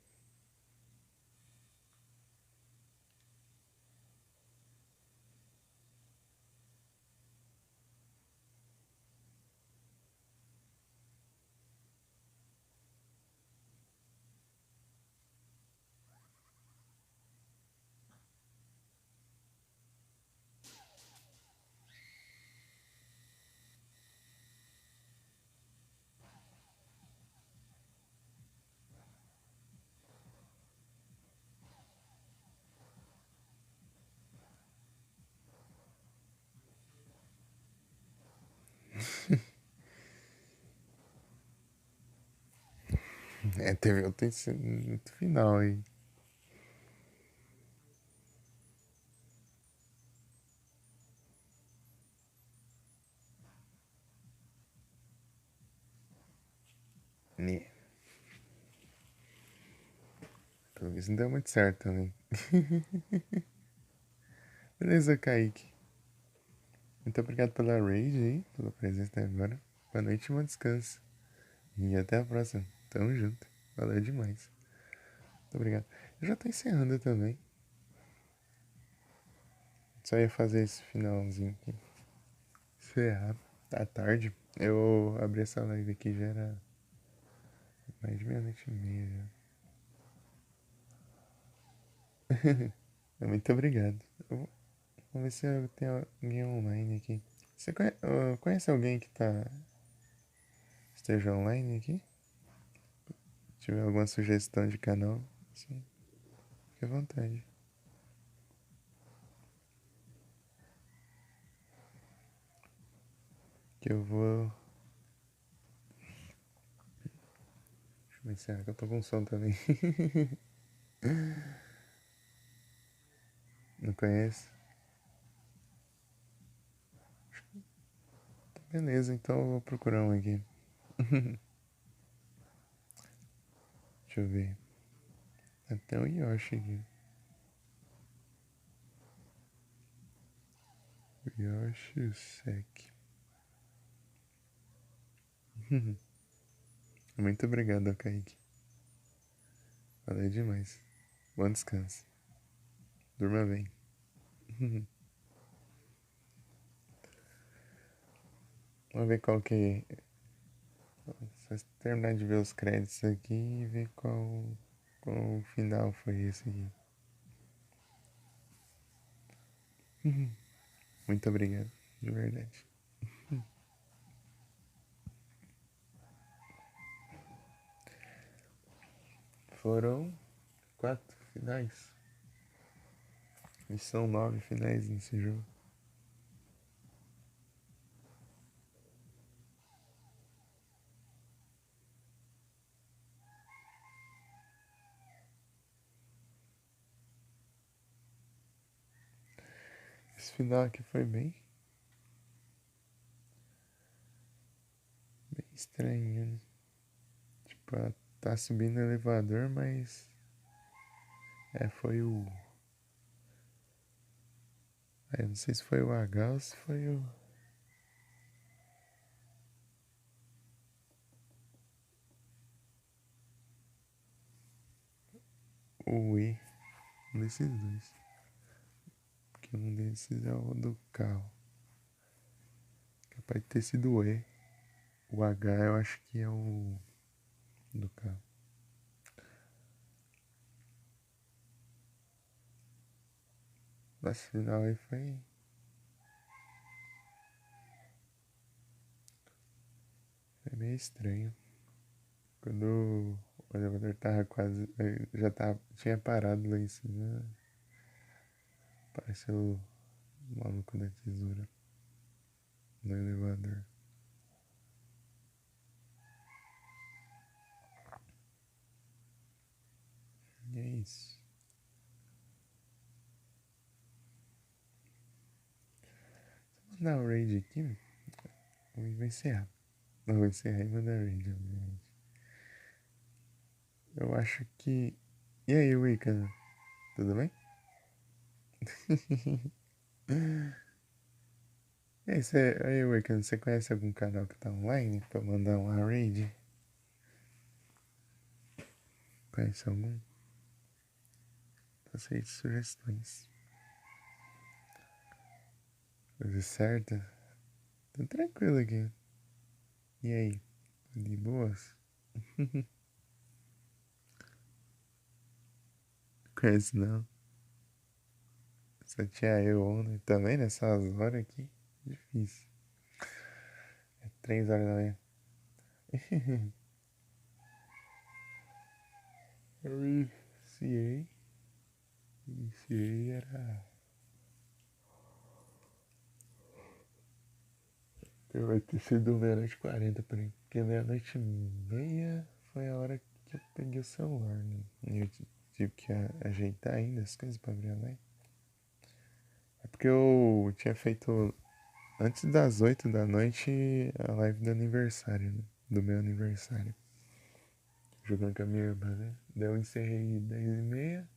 É, teve outro final aí. Né. Pelo visto não deu muito certo também. Beleza, Kaique. Muito obrigado pela raid aí, pela presença até agora. Boa noite e bom descanso. E até a próxima. Tamo junto. Valeu demais. Muito obrigado. Eu já tô encerrando também. Só ia fazer esse finalzinho aqui. Encerrar. À tarde. Eu abri essa live aqui, já era mais de meia-noite e meia já. Muito obrigado. Vamos ver se eu tenho alguém online aqui. Você conhece alguém que esteja online aqui? Se tiver alguma sugestão de canal, sim, fique à vontade. Que eu vou. Deixa eu ver se que eu tô com som também. Não conhece? Beleza, então eu vou procurar um aqui. Deixa eu ver. Até o Yoshi aqui. Yoshi Sek. Muito obrigado, Kaique. Valeu demais. Bom descanso. Durma bem. Vamos ver qual que. Só terminar de ver os créditos aqui e ver qual o final foi esse aqui. Muito obrigado, de verdade. Foram 4 finais. E são 9 finais nesse jogo. Esse final aqui foi bem estranho, né? Tipo, ela tá subindo o elevador, mas. Foi o. Eu não sei se foi o H ou se foi o E. Um desses dois. Porque um desses é o do carro. Capaz de ter sido o E. O H eu acho que é o do carro. Nossa, final aí foi. Foi meio estranho. Quando o elevador tava quase. Já tinha parado lá em cima. Apareceu o maluco da tesoura no elevador. E é isso. Se eu mandar o raid aqui, eu vou encerrar. Não, vou encerrar e mandar raid, obviamente. Eu acho que. E aí, Wicca? Tudo bem? E aí, Wicca, você conhece algum canal que tá online pra mandar uma raid? Conhece algum? Aceito sugestões. Coisa certa? Tô tranquilo aqui. E aí? De boas? Conhece não? Só tinha eu ontem também nessas horas aqui. Difícil. É 3 horas da manhã. Eu iniciei. Iniciei era. Vai ter sido meia-noite 40 por aí. Porque meia-noite e meia foi a hora que eu peguei o celular, né? E eu tive que ajeitar ainda as coisas pra abrir a live. É porque eu tinha feito antes das 8 da noite a live do aniversário, né? Do meu aniversário. Jogando com a minha irmã, né? Daí eu encerrei 10h30.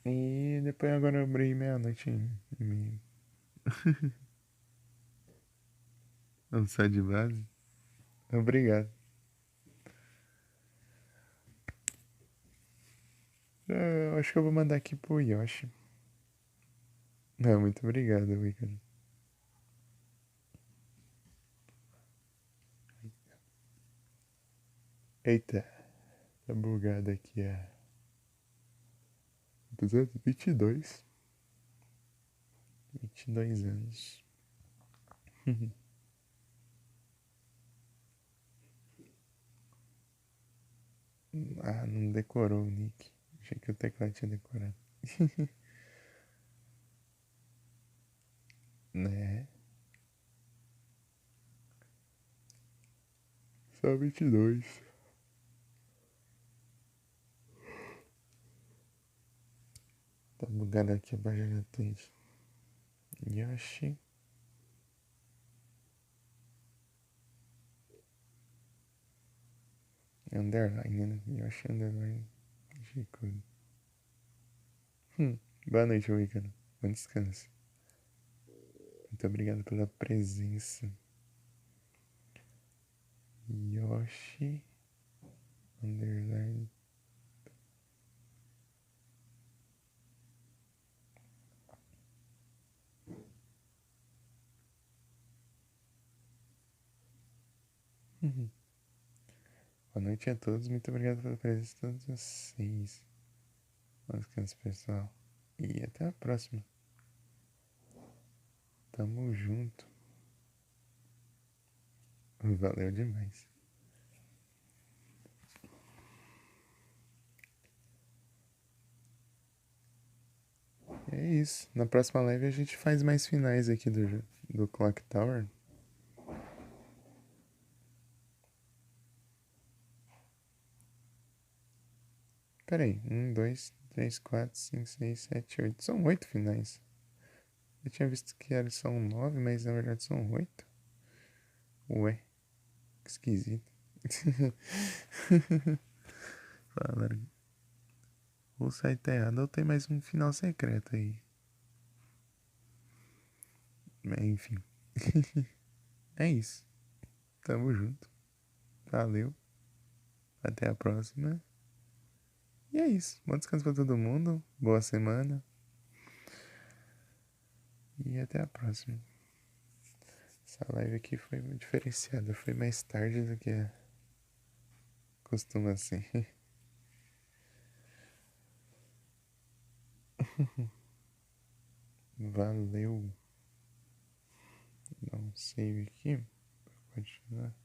E depois agora eu abri meia-noite e meia. Lançar de base. Obrigado. Eu acho que eu vou mandar aqui pro Yoshi. Muito obrigado, Wiccan. Eita, tá bugado aqui, 222. 22 anos. Não decorou o nick. Achei que o teclado tinha decorado. Né? Só 22. Tá bugado aqui a página da Twitch. Yoshi. Underline, né? Yoshi underline. Chico. Boa noite, Wicano. Bom descanso. Muito obrigado pela presença. Yoshi underline. Boa noite a todos. Muito obrigado pela presença de todos vocês. Bom descanso, pessoal. E até a próxima. Tamo junto. Valeu demais. É isso. Na próxima live a gente faz mais finais aqui do Clock Tower. Pera aí. 1, 2, 3, 4, 5, 6, 7, 8. São 8 finais. Eu tinha visto que são 9, mas na verdade são 8. Ué, que esquisito. Falaram. O site tá errado ou tem mais um final secreto aí. Mas enfim. É isso. Tamo junto. Valeu. Até a próxima. E é isso. Bom descanso pra todo mundo. Boa semana. E até a próxima. Essa live aqui foi diferenciada. Foi mais tarde do que costuma ser. Valeu. Dá um save aqui. Pra continuar.